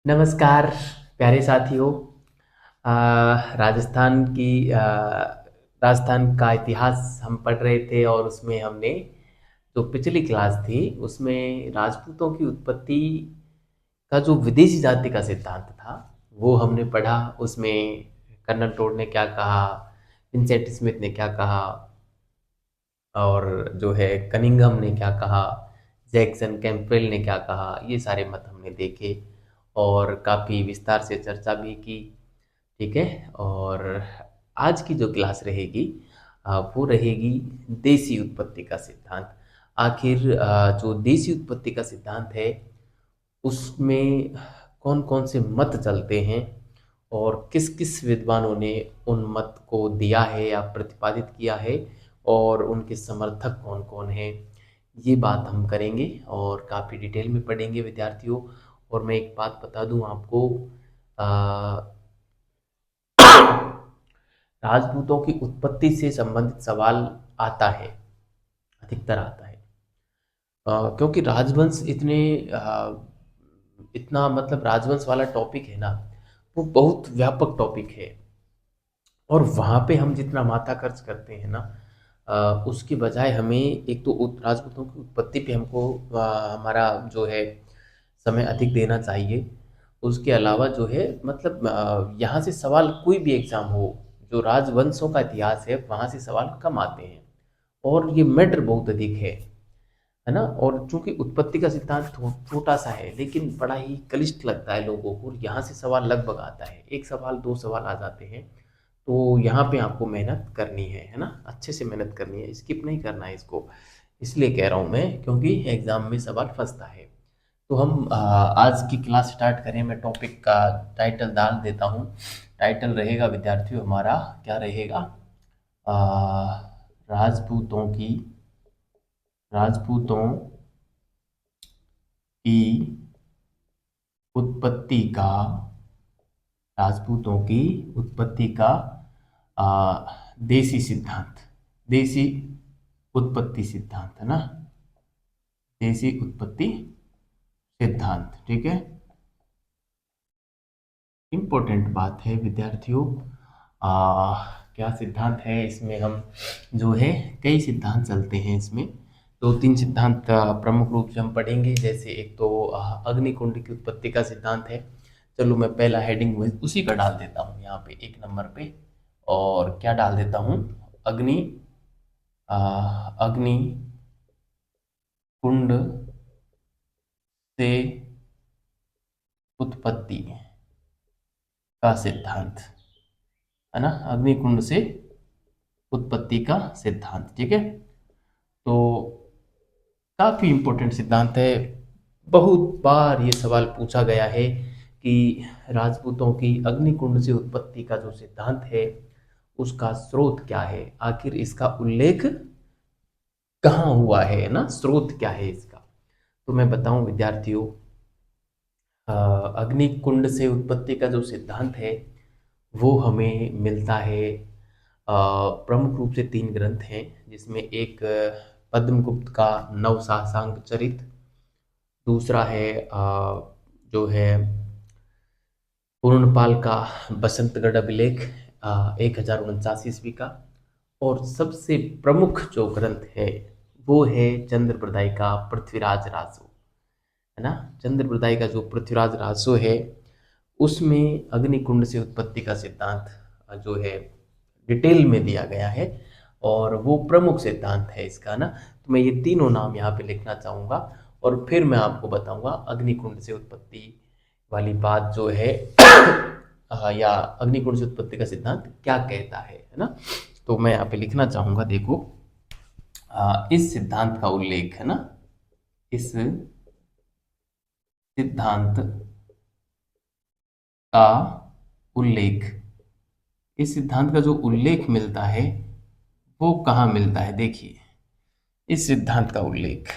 नमस्कार प्यारे साथियों। राजस्थान की राजस्थान का इतिहास हम पढ़ रहे थे और उसमें हमने जो पिछली क्लास थी उसमें राजपूतों की उत्पत्ति का जो विदेशी जाति का सिद्धांत था वो हमने पढ़ा। उसमें कर्नल टोड ने क्या कहा, विंसेंट स्मिथ ने क्या कहा और जो है कनिंघम ने क्या कहा, जैक्सन कैंपबेल ने क्या कहा, ये सारे मत हमने देखे और काफ़ी विस्तार से चर्चा भी की। ठीक है। और आज की जो क्लास रहेगी वो रहेगी देसी उत्पत्ति का सिद्धांत। आखिर जो देसी उत्पत्ति का सिद्धांत है उसमें कौन कौन से मत चलते हैं और किस किस विद्वानों ने उन मत को दिया है या प्रतिपादित किया है और उनके समर्थक कौन कौन हैं, ये बात हम करेंगे और काफ़ी डिटेल में पढ़ेंगे विद्यार्थियों। और मैं एक बात बता दूं आपको, राजपूतों की उत्पत्ति से संबंधित सवाल आता है, अधिकतर आता है। क्योंकि राजवंश इतना मतलब राजवंश वाला टॉपिक है ना, वो बहुत व्यापक टॉपिक है और वहाँ पे हम जितना माथा खर्च करते हैं ना, उसके बजाय हमें एक तो राजपूतों की उत्पत्ति पे हमको हमारा जो है समय अधिक देना चाहिए। उसके अलावा जो है मतलब यहाँ से सवाल कोई भी एग्जाम हो, जो राजवंशों का इतिहास है वहाँ से सवाल कम आते हैं और ये मैटर बहुत अधिक है ना। और चूंकि उत्पत्ति का सिद्धांत छोटा सा है लेकिन बड़ा ही क्लिष्ट लगता है लोगों को, यहाँ से सवाल लगभग आता है, एक सवाल दो सवाल आ जाते हैं। तो यहाँ पे आपको मेहनत करनी है ना, अच्छे से मेहनत करनी है, स्किप नहीं करना है इसको। इसलिए कह रहा हूँ मैं क्योंकि एग्जाम में सवाल फंसता है। तो हम आज की क्लास स्टार्ट करें। मैं टॉपिक का टाइटल डाल देता हूँ। टाइटल रहेगा विद्यार्थियों हमारा, क्या रहेगा? राजपूतों की राजपूतों की उत्पत्ति का राजपूतों की उत्पत्ति का देसी सिद्धांत, देसी उत्पत्ति सिद्धांत है ना, देसी उत्पत्ति सिद्धांत। ठीक है, इम्पोर्टेंट बात है विद्यार्थियों। क्या सिद्धांत है इसमें? हम जो है कई सिद्धांत चलते हैं इसमें। दो तीन सिद्धांत प्रमुख रूप से हम पढ़ेंगे। जैसे एक तो अग्निकुंड की उत्पत्ति का सिद्धांत है। चलो मैं पहला हेडिंग में उसी का डाल देता हूँ यहाँ पे एक नंबर पे। और क्या डाल देता हूँ? अग्नि अग्नि कुंड से उत्पत्ति का सिद्धांत, है ना, अग्निकुंड से उत्पत्ति का सिद्धांत। ठीक है, तो काफी इंपॉर्टेंट सिद्धांत है। बहुत बार ये सवाल पूछा गया है कि राजपूतों की अग्निकुंड से उत्पत्ति का जो सिद्धांत है उसका स्रोत क्या है, आखिर इसका उल्लेख कहाँ हुआ है ना, स्रोत क्या है इसका। तो मैं बताऊं विद्यार्थियों, अग्निकुंड से उत्पत्ति का जो सिद्धांत है वो हमें मिलता है प्रमुख रूप से तीन ग्रंथ हैं, जिसमें एक पद्मगुप्त का नवशासांक चरित, दूसरा है जो है पूर्णपाल का बसंतगढ़ अभिलेख 1049 ईस्वी का, और सबसे प्रमुख जो ग्रंथ है वो है चंद्रप्रदाय का पृथ्वीराज रासो, है ना। चंद्रप्रदाय का जो पृथ्वीराज रासो है उसमें अग्निकुंड से उत्पत्ति का सिद्धांत जो है डिटेल में दिया गया है और वो प्रमुख सिद्धांत है इसका ना। तो मैं ये तीनों नाम यहाँ पे लिखना चाहूँगा और फिर मैं आपको बताऊंगा अग्निकुंड से उत्पत्ति वाली बात जो है या अग्निकुंड से उत्पत्ति का सिद्धांत क्या कहता है ना। तो मैं यहाँ पे लिखना चाहूँगा, देखो इस सिद्धांत का उल्लेख, है ना, इस सिद्धांत का उल्लेख, इस सिद्धांत का जो उल्लेख मिलता है वो कहाँ मिलता है? देखिए, इस सिद्धांत का उल्लेख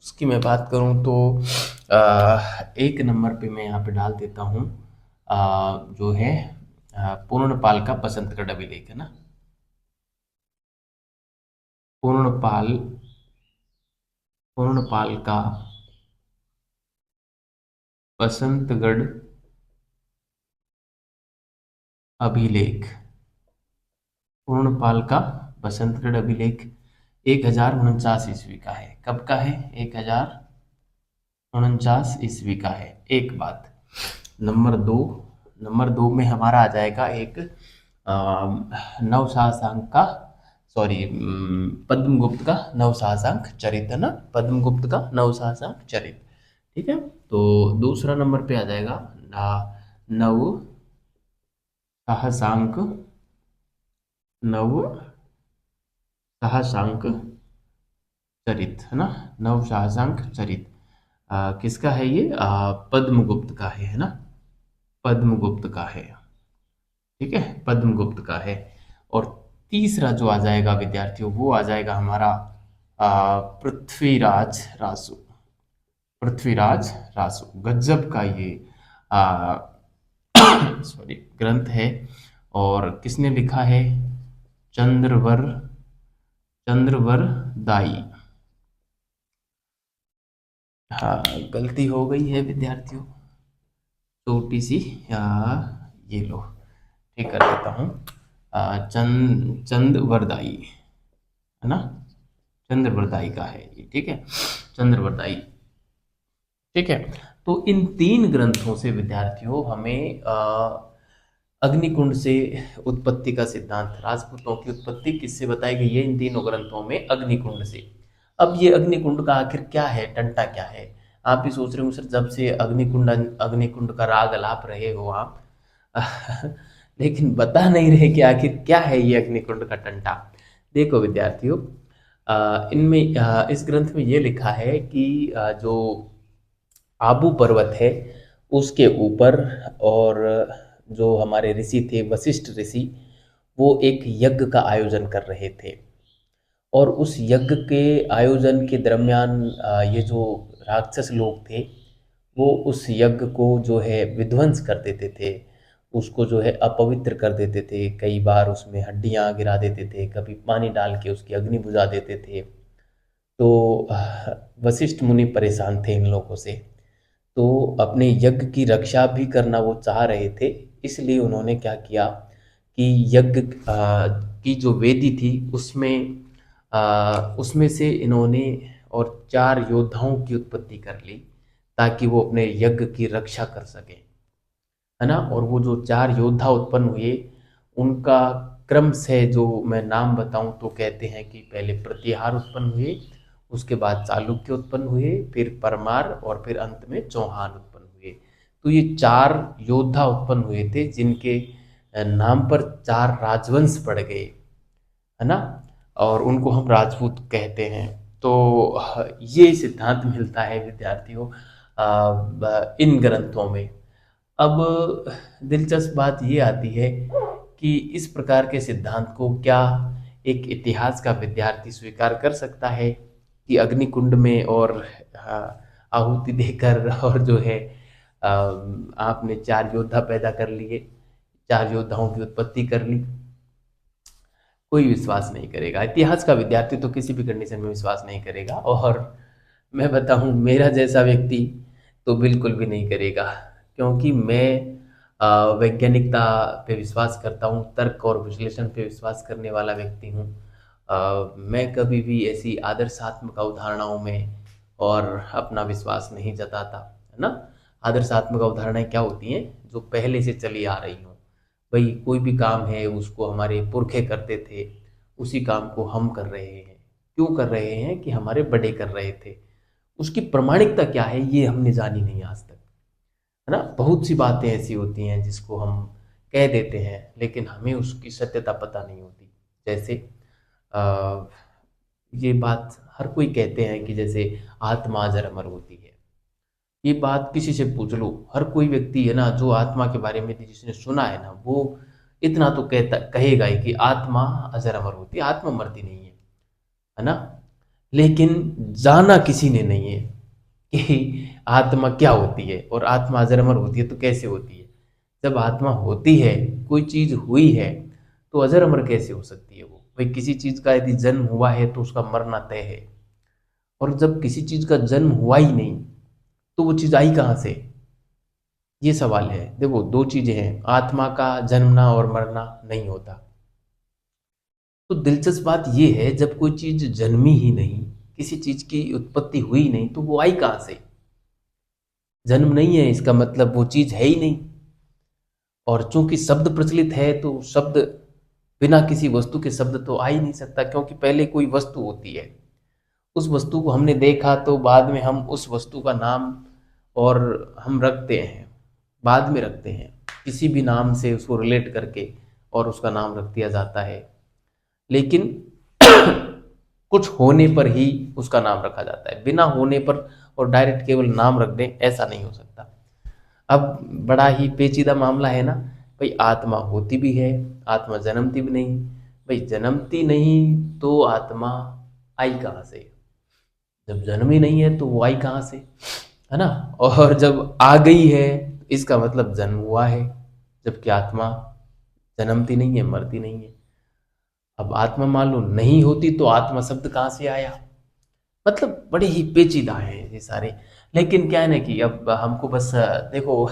उसकी मैं बात करूं तो एक नंबर पे मैं यहाँ पे डाल देता हूँ जो है पूर्णपाल का बसंतगढ़ अभिलेख, है ना। पूर्णपाल पूर्णपाल का बसंतगढ़ अभिलेख, पूर्णपाल का बसंतगढ़ अभिलेख 1049 ईस्वी का है। कब का है? 1049 ईस्वी का है। एक बात। नंबर दो में हमारा आ जाएगा एक नवशासांक का, सॉरी, पद्मगुप्त का नवशासांक चरित, है ना, पद्मगुप्त का नवशासांक चरित। ठीक है, तो दूसरा नंबर पे आ जाएगा नव शासांक, नव शासांक चरित, है ना, नव शासांक चरित। किसका है ये? पद्मगुप्त का है ना, पद्मगुप्त का है। ठीक है, पद्मगुप्त का है। और तीसरा जो आ जाएगा विद्यार्थियों, वो आ जाएगा हमारा पृथ्वीराज रासो, पृथ्वीराज रासो। गजब का ये सॉरी ग्रंथ है। और किसने लिखा है? चंद्रवर, चंद्रवर दाई। हाँ, गलती हो गई है विद्यार्थियों, छोटी सी। ये लो, ठीक कर देता हूँ। चंद्रवरदाई, है ना, चंद्रवरदाई का है ये। ठीक है, चंद्रवरदाई। ठीक है, तो इन तीन ग्रंथों से विद्यार्थियों हमें अग्निकुंड से उत्पत्ति का सिद्धांत, राजपूतों की उत्पत्ति किससे बताई गई है? इन तीनों ग्रंथों में अग्निकुंड से। अब ये अग्निकुंड का आखिर क्या है, टंटा क्या है? आप भी सोच रहे हो सर, जब से अग्निकुंड अग्निकुंड का राग अलाप रहे हो आप लेकिन बता नहीं रहे कि आखिर क्या है ये अग्निकुंड का टंटा। देखो विद्यार्थियों, इनमें इस ग्रंथ में ये लिखा है कि जो आबू पर्वत है उसके ऊपर, और जो हमारे ऋषि थे वशिष्ठ ऋषि, वो एक यज्ञ का आयोजन कर रहे थे। और उस यज्ञ के आयोजन के दरमियान ये जो राक्षस लोग थे वो उस यज्ञ को जो है विध्वंस कर देते थे, उसको जो है अपवित्र कर देते थे। कई बार उसमें हड्डियां गिरा देते थे, कभी पानी डाल के उसकी अग्नि बुझा देते थे। तो वशिष्ठ मुनि परेशान थे इन लोगों से, तो अपने यज्ञ की रक्षा भी करना वो चाह रहे थे। इसलिए उन्होंने क्या किया कि यज्ञ की जो वेदी थी उसमें से इन्होंने और 4 योद्धाओं की उत्पत्ति कर ली, ताकि वो अपने यज्ञ की रक्षा कर सकें, है ना। और वो जो 4 योद्धा उत्पन्न हुए, उनका क्रम से जो मैं नाम बताऊं तो कहते हैं कि पहले प्रतिहार उत्पन्न हुए, उसके बाद चालुक्य उत्पन्न हुए, फिर परमार, और फिर अंत में चौहान उत्पन्न हुए। तो ये 4 योद्धा उत्पन्न हुए थे, जिनके नाम पर 4 राजवंश पड़ गए, है ना, और उनको हम राजपूत कहते हैं। तो ये सिद्धांत मिलता है विद्यार्थियों इन ग्रंथों में। अब दिलचस्प बात ये आती है कि इस प्रकार के सिद्धांत को क्या एक इतिहास का विद्यार्थी स्वीकार कर सकता है कि अग्निकुंड में और आहुति देकर और जो है आपने 4 योद्धा पैदा कर लिए, 4 योद्धाओं की उत्पत्ति कर ली? कोई विश्वास नहीं करेगा। इतिहास का विद्यार्थी तो किसी भी कंडीशन में विश्वास नहीं करेगा, और मैं बताऊं मेरा जैसा व्यक्ति तो बिल्कुल भी नहीं करेगा, क्योंकि मैं वैज्ञानिकता पे विश्वास करता हूँ, तर्क और विश्लेषण पे विश्वास करने वाला व्यक्ति हूँ। मैं कभी भी ऐसी आदर्शात्मक अवधारणाओं में और अपना विश्वास नहीं जताता, है ना। आदर्शात्मक अवधारणाएं क्या होती हैं? जो पहले से चली आ रही हों। भाई कोई भी काम है उसको हमारे पुरखे करते थे, उसी काम को हम कर रहे हैं। क्यों कर रहे हैं? कि हमारे बड़े कर रहे थे। उसकी प्रामाणिकता क्या है ये हमने जानी नहीं आज तक, है ना। बहुत सी बातें ऐसी होती हैं जिसको हम कह देते हैं, लेकिन हमें उसकी सत्यता पता नहीं होती। जैसे अ, ये बात हर कोई कहते हैं कि जैसे आत्मा अजर अमर होती है। ये बात किसी से पूछ लो, हर कोई व्यक्ति है ना जो आत्मा के बारे में जिसने सुना है ना, वो इतना तो कहता कहेगा ही कि आत्मा अजर अमर होती है, आत्मा मरती नहीं है ना। लेकिन जाना किसी ने नहीं है कि आत्मा क्या होती है, और आत्मा अजर अमर होती है तो कैसे होती है। जब आत्मा होती है, कोई चीज हुई है, तो अजर अमर कैसे हो सकती है वो? भाई किसी चीज का यदि जन्म हुआ है तो उसका मरना तय है, और जब किसी चीज का जन्म हुआ ही नहीं तो वो चीज आई कहाँ से? ये सवाल है। देखो, दो चीजें हैं, आत्मा का जन्मना और मरना नहीं होता। तो दिलचस्प बात ये है, जब कोई चीज जन्मी ही नहीं, किसी चीज की उत्पत्ति हुई ही नहीं, तो वो आई कहाँ से? जन्म नहीं है इसका मतलब वो चीज है ही नहीं। और चूंकि शब्द प्रचलित है, तो शब्द बिना किसी वस्तु के शब्द तो आ ही नहीं सकता, क्योंकि पहले कोई वस्तु होती है, उस वस्तु को हमने देखा, तो बाद में हम उस वस्तु का नाम और हम रखते हैं, बाद में रखते हैं, किसी भी नाम से उसको रिलेट करके और उसका नाम रख दिया जाता है। लेकिन कुछ होने पर ही उसका नाम रखा जाता है, बिना होने पर और डायरेक्ट केवल नाम रख दें, ऐसा नहीं हो सकता। अब बड़ा ही पेचीदा मामला है ना। भाई, आत्मा होती भी है, आत्मा जन्मती भी नहीं। भाई, जन्मती नहीं तो आत्मा आई कहाँ से? जब जन्म ही नहीं है तो वो आई कहाँ से? है ना। और जब आ गई है, इसका मतलब जन्म हुआ है, जबकि आत्मा जन्मती नहीं है, मरती नहीं है। अब आत्मा मान लो नहीं होती, तो आत्मा शब्द कहाँ से आया? मतलब बड़े ही पेचीदा है ये सारे। लेकिन क्या है ना कि अब हमको बस देखो,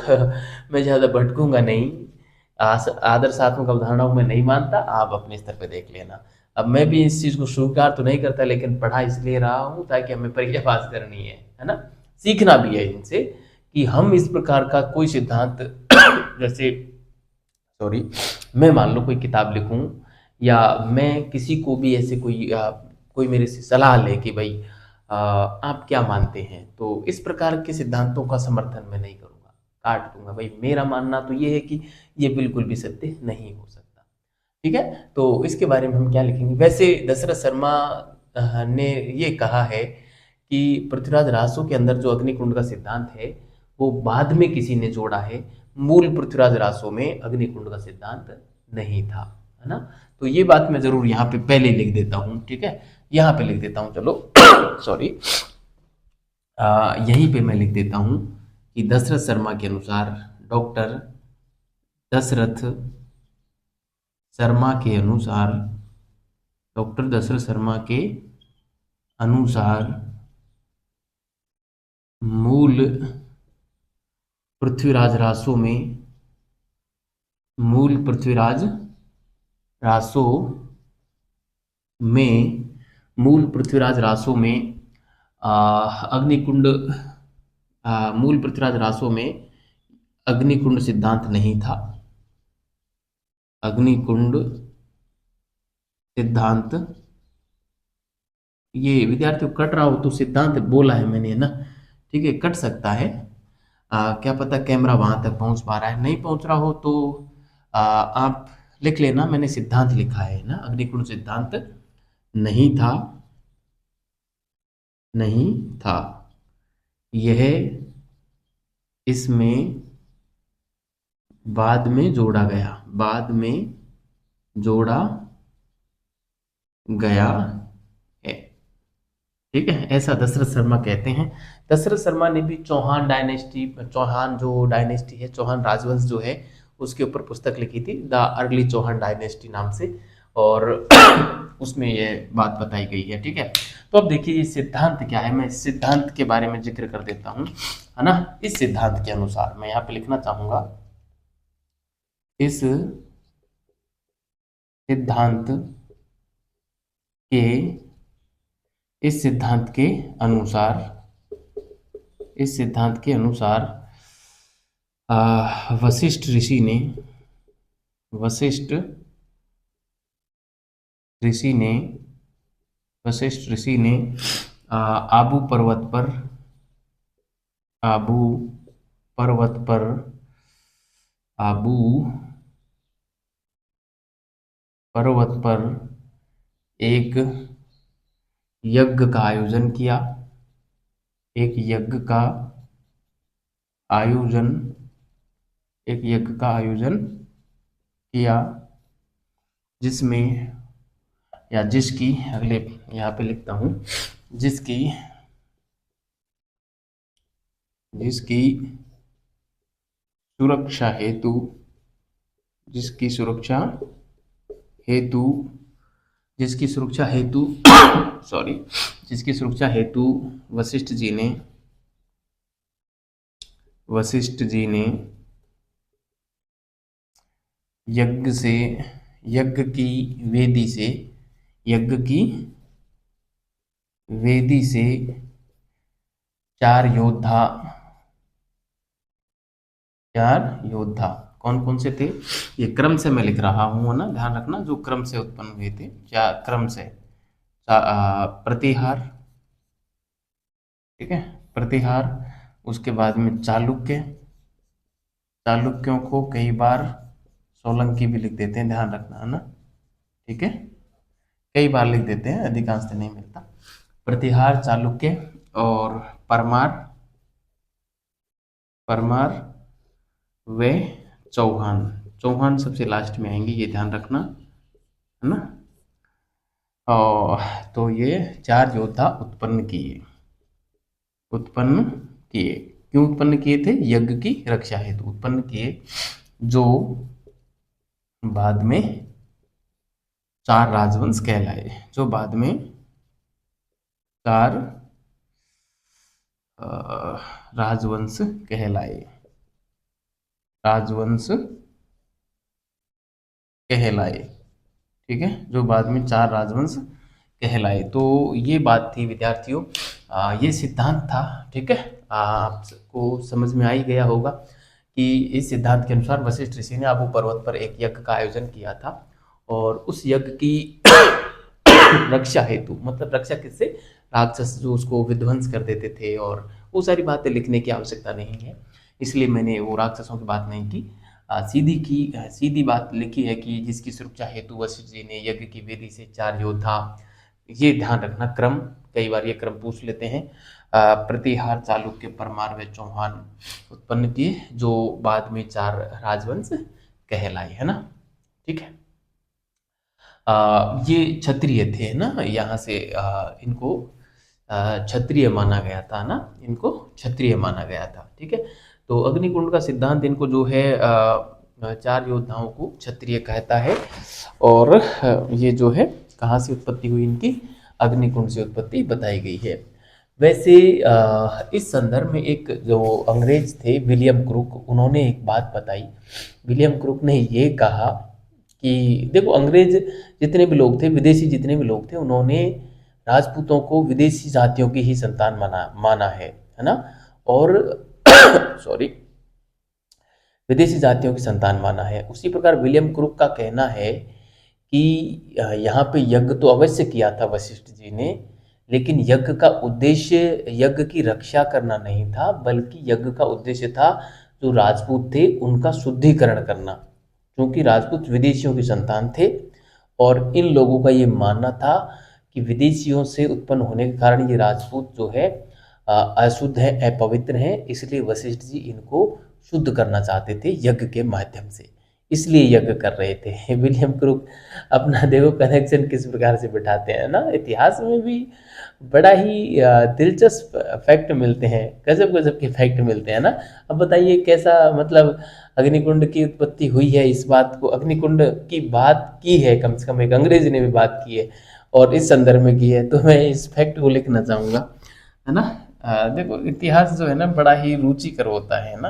मैं ज़्यादा भटकूंगा नहीं। आदर्शात्मक अवधारणाओं में नहीं मानता, आप अपने स्तर पे देख लेना। अब मैं भी इस चीज़ को स्वीकार तो नहीं करता, लेकिन पढ़ा इसलिए रहा हूँ ताकि हमें परीक्षा पास करनी है ना। सीखना भी है इनसे कि हम इस प्रकार का कोई सिद्धांत जैसे, सॉरी, मैं मान लो कोई किताब लिखूं, या मैं किसी को भी ऐसे कोई मेरे से सलाह ले कि भाई आप क्या मानते हैं, तो इस प्रकार के सिद्धांतों का समर्थन मैं नहीं करूंगा, काट दूंगा। भाई, मेरा मानना तो ये है कि ये बिल्कुल भी सत्य नहीं हो सकता। ठीक है। तो इसके बारे में हम क्या लिखेंगे? वैसे दशरथ शर्मा ने ये कहा है कि पृथ्वीराज रासो के अंदर जो अग्निकुंड का सिद्धांत है, वो बाद में किसी ने जोड़ा है, मूल पृथ्वीराज रासो में अग्निकुंड का सिद्धांत नहीं था। है ना। तो ये बात मैं जरूर यहाँ पे पहले लिख देता हूँ। ठीक है, यहाँ पे लिख देता हूँ, चलो। सॉरी, यहीं पे मैं लिख देता हूँ कि दशरथ शर्मा के अनुसार, डॉक्टर दशरथ शर्मा के अनुसार, डॉक्टर दशरथ शर्मा के अनुसार मूल पृथ्वीराज रासो में, मूल पृथ्वीराज रासो में, मूल पृथ्वीराज रासो में अग्निकुंड, मूल पृथ्वीराज रासो में अग्निकुंड सिद्धांत नहीं था। अग्निकुंड सिद्धांत, ये विद्यार्थियों कट रहा हो तो सिद्धांत बोला है मैंने, है ना। ठीक है, कट सकता है। क्या पता कैमरा वहां तक पहुंच पा रहा है, नहीं पहुंच रहा हो तो आप लिख लेना, मैंने सिद्धांत लिखा है ना, अग्निकुंड सिद्धांत नहीं था, नहीं था। यह इसमें बाद में जोड़ा गया, बाद में जोड़ा गया है। ठीक है, ऐसा दशरथ शर्मा कहते हैं। दशरथ शर्मा ने भी चौहान डायनेस्टी, चौहान जो डायनेस्टी है, चौहान राजवंश जो है, उसके ऊपर पुस्तक लिखी थी, द अर्ली चौहान डायनेस्टी नाम से, और उसमें ये बात बताई गई है। ठीक है। तो अब देखिए ये सिद्धांत क्या है, मैं इस सिद्धांत के बारे में जिक्र कर देता हूँ, है ना। इस सिद्धांत के अनुसार मैं यहाँ पे लिखना चाहूंगा, इस सिद्धांत के, इस सिद्धांत के अनुसार, इस सिद्धांत के अनुसार वशिष्ठ ऋषि ने, वशिष्ठ ऋषि ने, वशिष्ठ ऋषि ने आबू पर्वत पर, आबू पर्वत पर, आबू पर्वत पर एक यज्ञ का आयोजन किया, एक यज्ञ का आयोजन, एक यज्ञ का आयोजन किया, जिसमें, या जिसकी, अगले यहाँ पे लिखता हूँ, जिसकी, जिसकी सुरक्षा हेतु, जिसकी सुरक्षा हेतु, जिसकी सुरक्षा हेतु सॉरी, जिसकी सुरक्षा हेतु वशिष्ठ जी ने, वशिष्ठ जी ने यज्ञ से, यज्ञ की वेदी से, यज्ञ की वेदी से चार योद्धा, चार योद्धा कौन कौन से थे? ये क्रम से मैं लिख रहा हूँ ना, ध्यान रखना, जो क्रम से उत्पन्न हुए थे, क्या क्रम से? प्रतिहार, ठीक है, प्रतिहार। उसके बाद में चालुक्य, चालुक्यों को कई बार सोलंकी भी लिख देते हैं, ध्यान रखना है ना, ठीक है, कई बार लिख देते हैं, अधिकांश से नहीं मिलता। प्रतिहार, चालुक्य और परमार, परमार व चौहान। चौहान सबसे लास्ट में आएंगे, ये ध्यान रखना है ना। और तो ये चार योद्धा उत्पन्न किए, उत्पन्न किए। क्यों उत्पन्न किए थे? यज्ञ की रक्षा हेतु उत्पन्न किए, जो बाद में चार राजवंश कहलाए, जो बाद में चार राजवंश कहलाए, राजवंश कहलाए, ठीक है, जो बाद में चार राजवंश कहलाए। तो ये बात थी विद्यार्थियों, ये सिद्धांत था, ठीक है। आपको समझ में आ ही गया होगा कि इस सिद्धांत के अनुसार वशिष्ठ ऋषि ने आबू पर्वत पर एक यज्ञ का आयोजन किया था, और उस यज्ञ की रक्षा हेतु, मतलब रक्षा किससे? राक्षस जो उसको विध्वंस कर देते थे, और वो सारी बातें लिखने की आवश्यकता नहीं है, इसलिए मैंने वो राक्षसों की बात नहीं की। सीधी बात लिखी है कि जिसकी सुरक्षा हेतु वशिष्ठ जी ने यज्ञ की वेदी से चार योद्धा, ये ध्यान रखना क्रम, कई बार ये क्रम पूछ लेते हैं, प्रतिहार, चालुक्य, परमार व चौहान उत्पन्न किए, जो बाद में चार राजवंश कहलाए, है ना, ठीक है। ये क्षत्रिय थे ना, यहाँ से इनको क्षत्रिय माना गया था ना, इनको क्षत्रिय माना गया था, ठीक है। तो अग्निकुंड का सिद्धांत इनको जो है चार योद्धाओं को क्षत्रिय कहता है, और ये जो है कहाँ से उत्पत्ति हुई इनकी? अग्निकुंड से उत्पत्ति बताई गई है। वैसे इस संदर्भ में एक जो अंग्रेज थे विलियम क्रूक, उन्होंने एक बात बताई। विलियम क्रूक ने ये कहा कि देखो, अंग्रेज जितने भी लोग थे, विदेशी जितने भी लोग थे, उन्होंने राजपूतों को विदेशी जातियों की ही संतान माना है ना, और सॉरी, विदेशी जातियों की संतान माना है। उसी प्रकार विलियम क्रूक का कहना है कि यहाँ पे यज्ञ तो अवश्य किया था वशिष्ठ जी ने, लेकिन यज्ञ का उद्देश्य यज्ञ की रक्षा करना नहीं था, बल्कि यज्ञ का उद्देश्य था जो राजपूत थे उनका शुद्धिकरण करना, क्योंकि राजपूत विदेशियों की संतान थे, और इन लोगों का ये मानना था कि विदेशियों से उत्पन्न होने के कारण ये राजपूत जो है अशुद्ध है, अपवित्र हैं, इसलिए वशिष्ठ जी इनको शुद्ध करना चाहते थे यज्ञ के माध्यम से, इसलिए यज्ञ कर रहे थे। विलियम क्रूक अपना देखो कनेक्शन किस प्रकार से बिठाते हैं ना, इतिहास में भी बड़ा ही दिलचस्प फैक्ट मिलते हैं, गजब गजब के फैक्ट मिलते हैं ना। अब बताइए कैसा, मतलब अग्निकुंड की उत्पत्ति हुई है, इस बात को, अग्निकुंड की बात की है, कम से कम एक अंग्रेज ने भी बात की है, और इस संदर्भ में की है, तो मैं इस फैक्ट को लिखना चाहूँगा, है ना। देखो इतिहास जो है ना बड़ा ही रुचिकर होता है ना।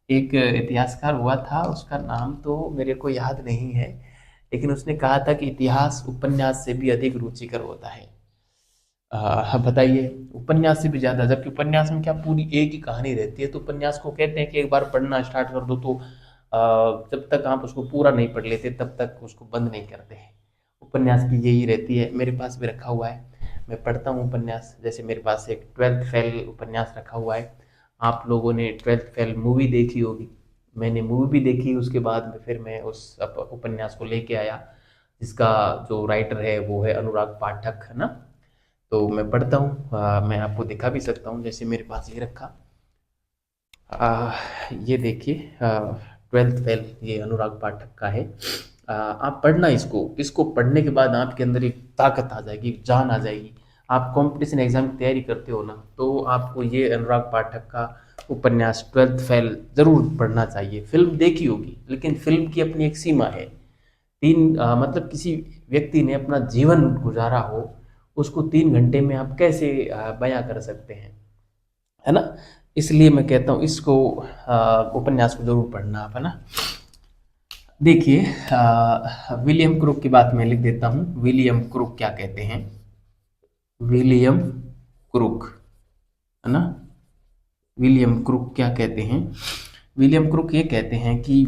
एक इतिहासकार हुआ था, उसका नाम तो मेरे को याद नहीं है, लेकिन उसने कहा था कि इतिहास उपन्यास से भी अधिक रुचिकर होता है। बताइए, उपन्यास से भी ज़्यादा, जबकि उपन्यास में क्या पूरी एक ही कहानी रहती है, तो उपन्यास को कहते हैं कि एक बार पढ़ना स्टार्ट कर दो तो जब तक आप उसको पूरा नहीं पढ़ लेते तब तक उसको बंद नहीं करते हैं। उपन्यास की यही रहती है, मेरे पास भी रखा हुआ है, मैं पढ़ता हूँ उपन्यास। जैसे मेरे पास एक 12th फेल उपन्यास रखा हुआ है। आप लोगों ने 12th फेल मूवी देखी होगी, मैंने मूवी भी देखी, उसके बाद में फिर मैं उस उपन्यास को लेके आया, जिसका जो राइटर है वो है अनुराग पाठक, है ना। तो मैं पढ़ता हूँ, मैं आपको दिखा भी सकता हूँ, जैसे मेरे पास ये रखा, ये देखिए, 12th फेल, ये अनुराग पाठक का है। आप पढ़ना इसको, इसको पढ़ने के बाद आपके अंदर एक ताकत आ जाएगी, एक जान आ जाएगी। आप कंपटीशन एग्जाम की तैयारी करते हो ना, तो आपको ये अनुराग पाठक का उपन्यास 12th फेल जरूर पढ़ना चाहिए। फिल्म देखी होगी, लेकिन फिल्म की अपनी एक सीमा है। मतलब किसी व्यक्ति ने अपना जीवन गुजारा हो, उसको 3 घंटे में आप कैसे बयां कर सकते हैं, है ना। इसलिए मैं कहता हूँ इसको उपन्यास को जरूर पढ़ना आप, है ना। देखिए, विलियम क्रुक की बात मैं लिख देता हूँ। विलियम क्रुक क्या कहते हैं? विलियम क्रुक, है ना? विलियम क्रुक क्या कहते हैं? विलियम क्रुक ये कहते हैं कि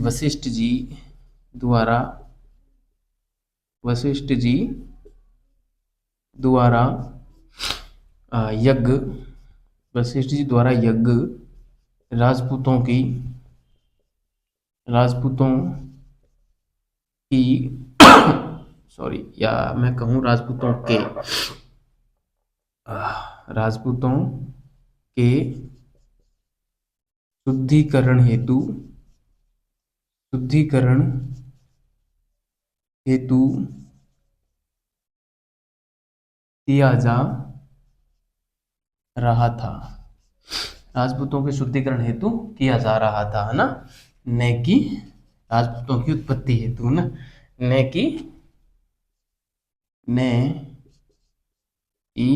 द्वारा वशिष्ठ जी द्वारा यज्ञ वशिष्ठ जी द्वारा यज्ञ राजपूतों की राजपूतों की सॉरी, या मैं कहूँ राजपूतों के शुद्धिकरण हेतु शुद्धिकरण हेतु किया जा रहा था। राजपूतों के शुद्धिकरण हेतु किया जा रहा था, है ना? न कि राजपूतों की उत्पत्ति हेतु, ना, न कि न कि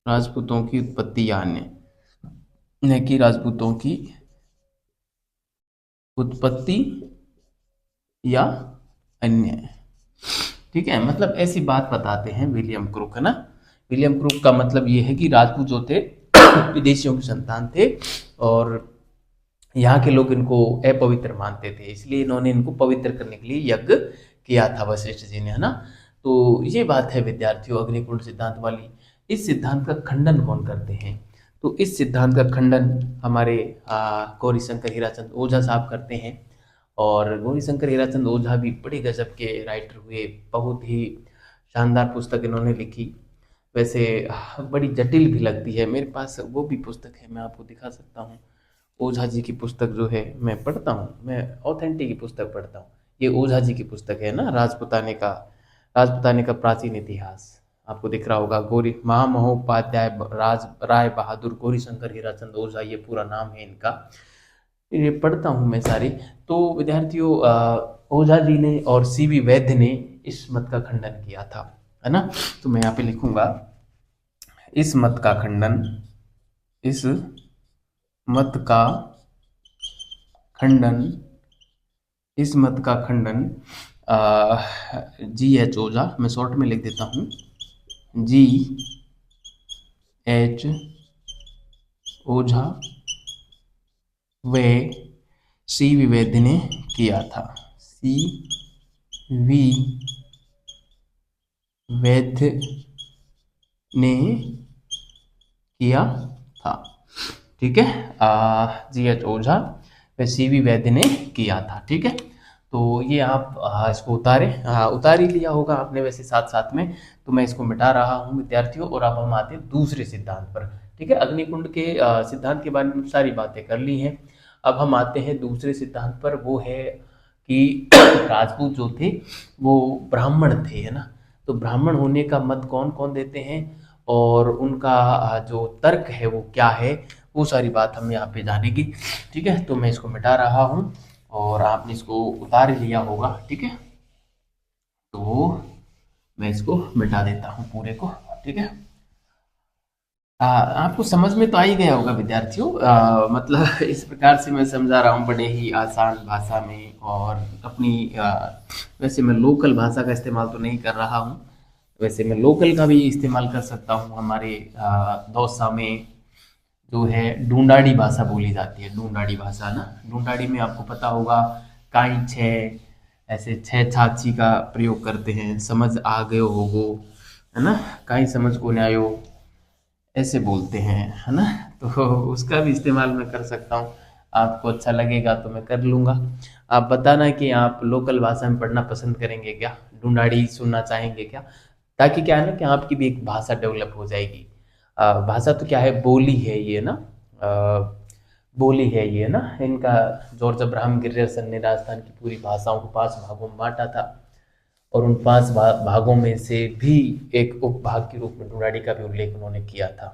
राजपूतों की उत्पत्ति, या न कि राजपूतों की उत्पत्ति या अन्य। ठीक है, मतलब ऐसी बात बताते हैं विलियम क्रुक, है ना? विलियम क्रुक का मतलब ये है कि राजपूत जो थे विदेशियों की संतान थे, और यहाँ के लोग इनको अपवित्र मानते थे, इसलिए इन्होंने इनको पवित्र करने के लिए यज्ञ किया था वशिष्ठ जी ने, है ना? तो ये बात है विद्यार्थियों, अग्निकुंड सिद्धांत वाली। इस सिद्धांत का खंडन कौन करते हैं? तो इस सिद्धांत का खंडन हमारे गौरीशंकर हीराचंद ओझा साहब करते हैं। और गौरीशंकर हीराचंद ओझा भी बड़े गजब के राइटर हुए, बहुत ही शानदार पुस्तक इन्होंने लिखी। वैसे बड़ी जटिल भी लगती है, मेरे पास वो भी पुस्तक है, मैं आपको दिखा सकता हूँ। ओझा जी की पुस्तक जो है मैं पढ़ता हूँ, मैं ऑथेंटिक की पुस्तक पढ़ता हूँ। ये ओझा जी की पुस्तक है ना, राजपुताने का प्राचीन इतिहास। आपको दिख रहा होगा, गौरी महामहोपाध्याय राज राय बहादुर गौरी शंकर हीराचंद ओझा, ये पूरा नाम है इनका। ये पढ़ता हूँ मैं सारी। तो विद्यार्थियों, ओझा जी ने और सीवी वैद्य ने इस मत का खंडन किया था, है ना? तो मैं यहाँ पे लिखूंगा, इस मत का खंडन इस मत का खंडन इस मत का खंडन जी एच ओझा, मैं शॉर्ट में लिख देता हूँ, जी एच ओझा व सी विवेद ने किया था। सी वी वैद्य ने किया था। ठीक है, जी एच ओझा व सी वी वैद्य ने किया था। ठीक है, तो ये आप इसको उतार ही लिया होगा आपने वैसे साथ साथ में। तो मैं इसको मिटा रहा हूँ विद्यार्थियों, और अब हम आते हैं दूसरे सिद्धांत पर। ठीक है, अग्निकुंड के सिद्धांत के बारे में सारी बातें कर ली हैं। अब हम आते हैं दूसरे सिद्धांत पर, वो है कि राजपूत जो थे वो ब्राह्मण थे, है ना? तो ब्राह्मण होने का मत कौन कौन देते हैं, और उनका जो तर्क है वो क्या है, वो सारी बात हम यहाँ पे जानेंगे। ठीक है, तो मैं इसको मिटा रहा हूँ, और आपने इसको उतार ही लिया होगा। ठीक है, तो मैं इसको मिटा देता हूँ पूरे को। ठीक है, आपको समझ में तो आ ही गया होगा विद्यार्थियों, मतलब इस प्रकार से मैं समझा रहा हूँ बड़े ही आसान भाषा में, और अपनी वैसे मैं लोकल भाषा का इस्तेमाल तो नहीं कर रहा हूँ, वैसे मैं लोकल का भी इस्तेमाल कर सकता हूँ। हमारे दौसा में जो है ढूंढाड़ी भाषा बोली जाती है, ढूंढाड़ी भाषा ना। ढूंढाड़ी में आपको पता होगा, काई छः, ऐसे छः छाछी का प्रयोग करते हैं, समझ आ गयो होगो, है ना? काई समझ को न आयो, ऐसे बोलते हैं, है ना? तो उसका भी इस्तेमाल मैं कर सकता हूँ। आपको अच्छा लगेगा तो मैं कर लूँगा। आप बताना कि आप लोकल भाषा में पढ़ना पसंद करेंगे क्या, ढूंढाड़ी सुनना चाहेंगे क्या? ताकि क्या है ना कि आपकी भी एक भाषा डेवलप हो जाएगी। भाषा तो क्या है, बोली है ये ना, बोली है ये ना इनका। जॉर्ज अब्राहम गिरियर्सन ने राजस्थान की पूरी भाषाओं को 5 भागों में बांटा था, और उन 5 भागों में से भी एक उपभाग के रूप में ढूंढाड़ी का भी उल्लेख उन्होंने किया था।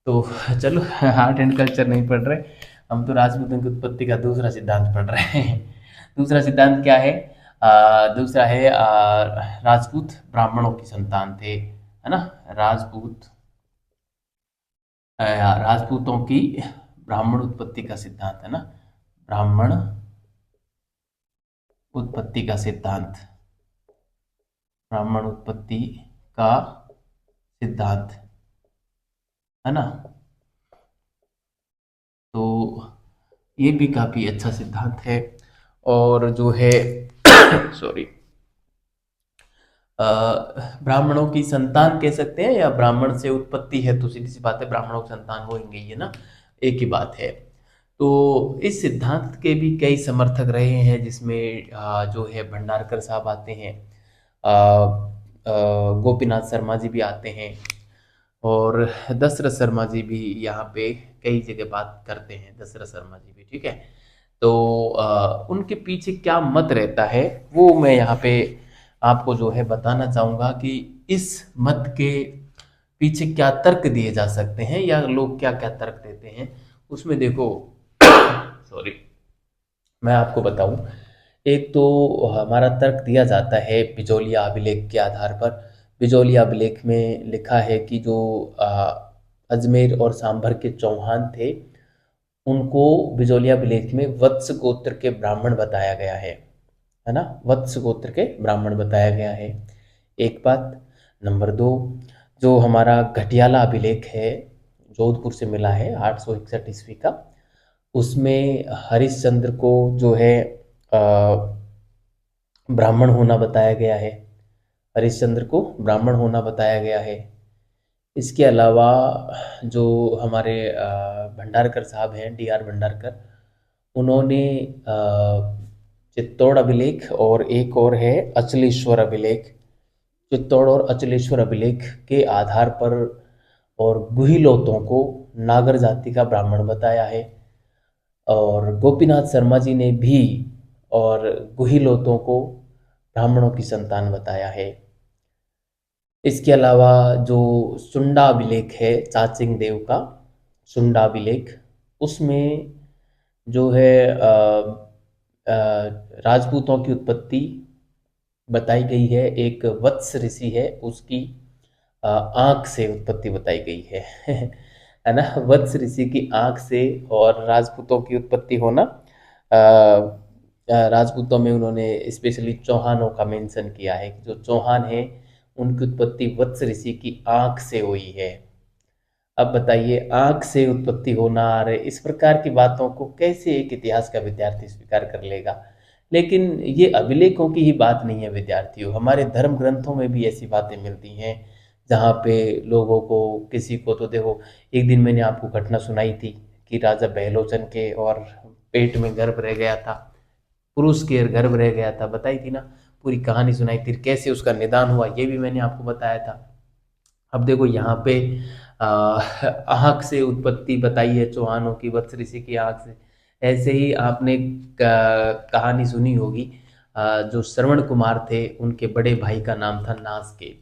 तो चलो, आर्ट एंड कल्चर नहीं पढ़ रहे हम, तो राजपूतों की उत्पत्ति का दूसरा सिद्धांत पढ़ रहे हैं। दूसरा सिद्धांत क्या है? दूसरा है, राजपूत ब्राह्मणों की संतान थे, है ना? राजपूत राजपूतों की ब्राह्मण उत्पत्ति का सिद्धांत, है ना? ब्राह्मण उत्पत्ति का सिद्धांत, ब्राह्मण उत्पत्ति का सिद्धांत, है ना। तो ये भी काफी अच्छा सिद्धांत है। और जो है सॉरी, ब्राह्मणों की संतान कह सकते हैं, या ब्राह्मण से उत्पत्ति है तो सीधी सी बात है ब्राह्मणों की संतान होंगे ही, है ना, एक ही बात है। तो इस सिद्धांत के भी कई समर्थक रहे हैं, जिसमें जो है भंडारकर साहब आते हैं, गोपीनाथ शर्मा जी भी आते हैं, और दशरथ शर्मा जी भी यहाँ पे कई जगह बात करते हैं, दशरथ शर्मा जी भी, ठीक है। तो उनके पीछे क्या मत रहता है वो मैं यहाँ पे आपको जो है बताना चाहूँगा कि इस मत के पीछे क्या तर्क दिए जा सकते हैं, या लोग क्या क्या तर्क देते हैं उसमें देखो। सॉरी, मैं आपको बताऊं, एक तो हमारा तर्क दिया जाता है बिजौलिया अभिलेख के आधार पर। बिजौलिया अभिलेख में लिखा है कि जो अजमेर और सांभर के चौहान थे, उनको बिजौलिया अभिलेख में वत्स गोत्र के ब्राह्मण बताया गया है ना, वत्स गोत्र के ब्राह्मण बताया गया है, एक बात। नंबर दो, जो हमारा घटियाला अभिलेख है, जोधपुर से मिला है 861 ईस्वी का, उसमें हरिश्चंद्र को जो है ब्राह्मण होना बताया गया है, हरिश्चंद्र को ब्राह्मण होना बताया गया है। इसके अलावा जो हमारे भंडारकर साहब हैं, डी आर भंडारकर, उन्होंने चित्तौड़ अभिलेख और एक और है अचलेश्वर अभिलेख, चित्तौड़ और अचलेश्वर अभिलेख के आधार पर और गुहिलोतों को नागर जाति का ब्राह्मण बताया है। और गोपीनाथ शर्मा जी ने भी और गुहिलोतों को ब्राह्मणों की संतान बताया है। इसके अलावा जो सुंडा अभिलेख है चाचिंग देव का, सुंडा अभिलेख, उसमें जो है राजपूतों की उत्पत्ति बताई गई है। एक वत्स ऋषि है, उसकी आंख से उत्पत्ति बताई गई है है ना, वत्स ऋषि की आंख से और राजपूतों की उत्पत्ति होना। राजपूतों में उन्होंने स्पेशली चौहानों का मेंशन किया है कि जो चौहान है उनकी उत्पत्ति वत्स ऋषि की आंख से हुई है। अब बताइए, आंख से उत्पत्ति होना, और इस प्रकार की बातों को कैसे एक इतिहास का विद्यार्थी स्वीकार कर लेगा। लेकिन ये अभिलेखों की ही बात नहीं है विद्यार्थियों, हमारे धर्म ग्रंथों में भी ऐसी बातें मिलती हैं जहाँ पे लोगों को, किसी को तो देखो, एक दिन मैंने आपको घटना सुनाई थी कि राजा बहलोचन के और पेट में गर्भ रह गया था, पुरुष के गर्भ रह गया था, बताई थी ना, पूरी कहानी सुनाई थी, कैसे उसका निदान हुआ ये भी मैंने आपको बताया था। अब देखो यहाँ पे आँख से उत्पत्ति बताई है चौहानों की, वत्स ऋषि की आँख से। ऐसे ही आपने कहानी सुनी होगी, जो श्रवण कुमार थे उनके बड़े भाई का नाम था नासकेत।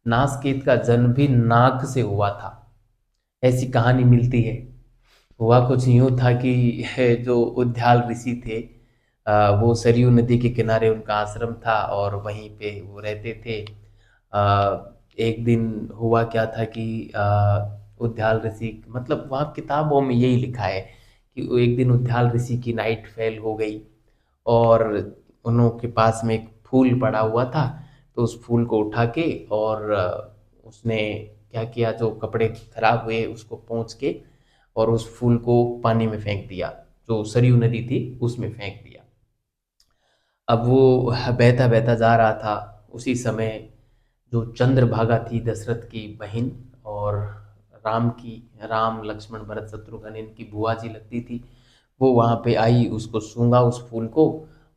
नासकेत का जन्म भी नाक से हुआ था, ऐसी कहानी मिलती है। हुआ कुछ यूँ था कि जो उद्याल ऋषि थे, वो सरयू नदी के किनारे उनका आश्रम था और वहीं पे वो रहते थे। एक दिन हुआ क्या था कि उद्याल ऋषि, मतलब वहाँ किताबों में यही लिखा है कि वो एक दिन उद्याल ऋषि की नाइट फेल हो गई, और उनके पास में एक फूल पड़ा हुआ था, तो उस फूल को उठा के और उसने क्या किया, जो कपड़े खराब हुए उसको पोंछ के और उस फूल को पानी में फेंक दिया, जो सरयू नदी थी उसमें फेंक दिया। अब वो बहता बहता जा रहा था, उसी समय जो चंद्रभागा थी दशरथ की बहन, और राम की, राम लक्ष्मण भरत शत्रुघ्न इनकी बुआ जी लगती थी, वो वहाँ पे आई, उसको सूंघा उस फूल को,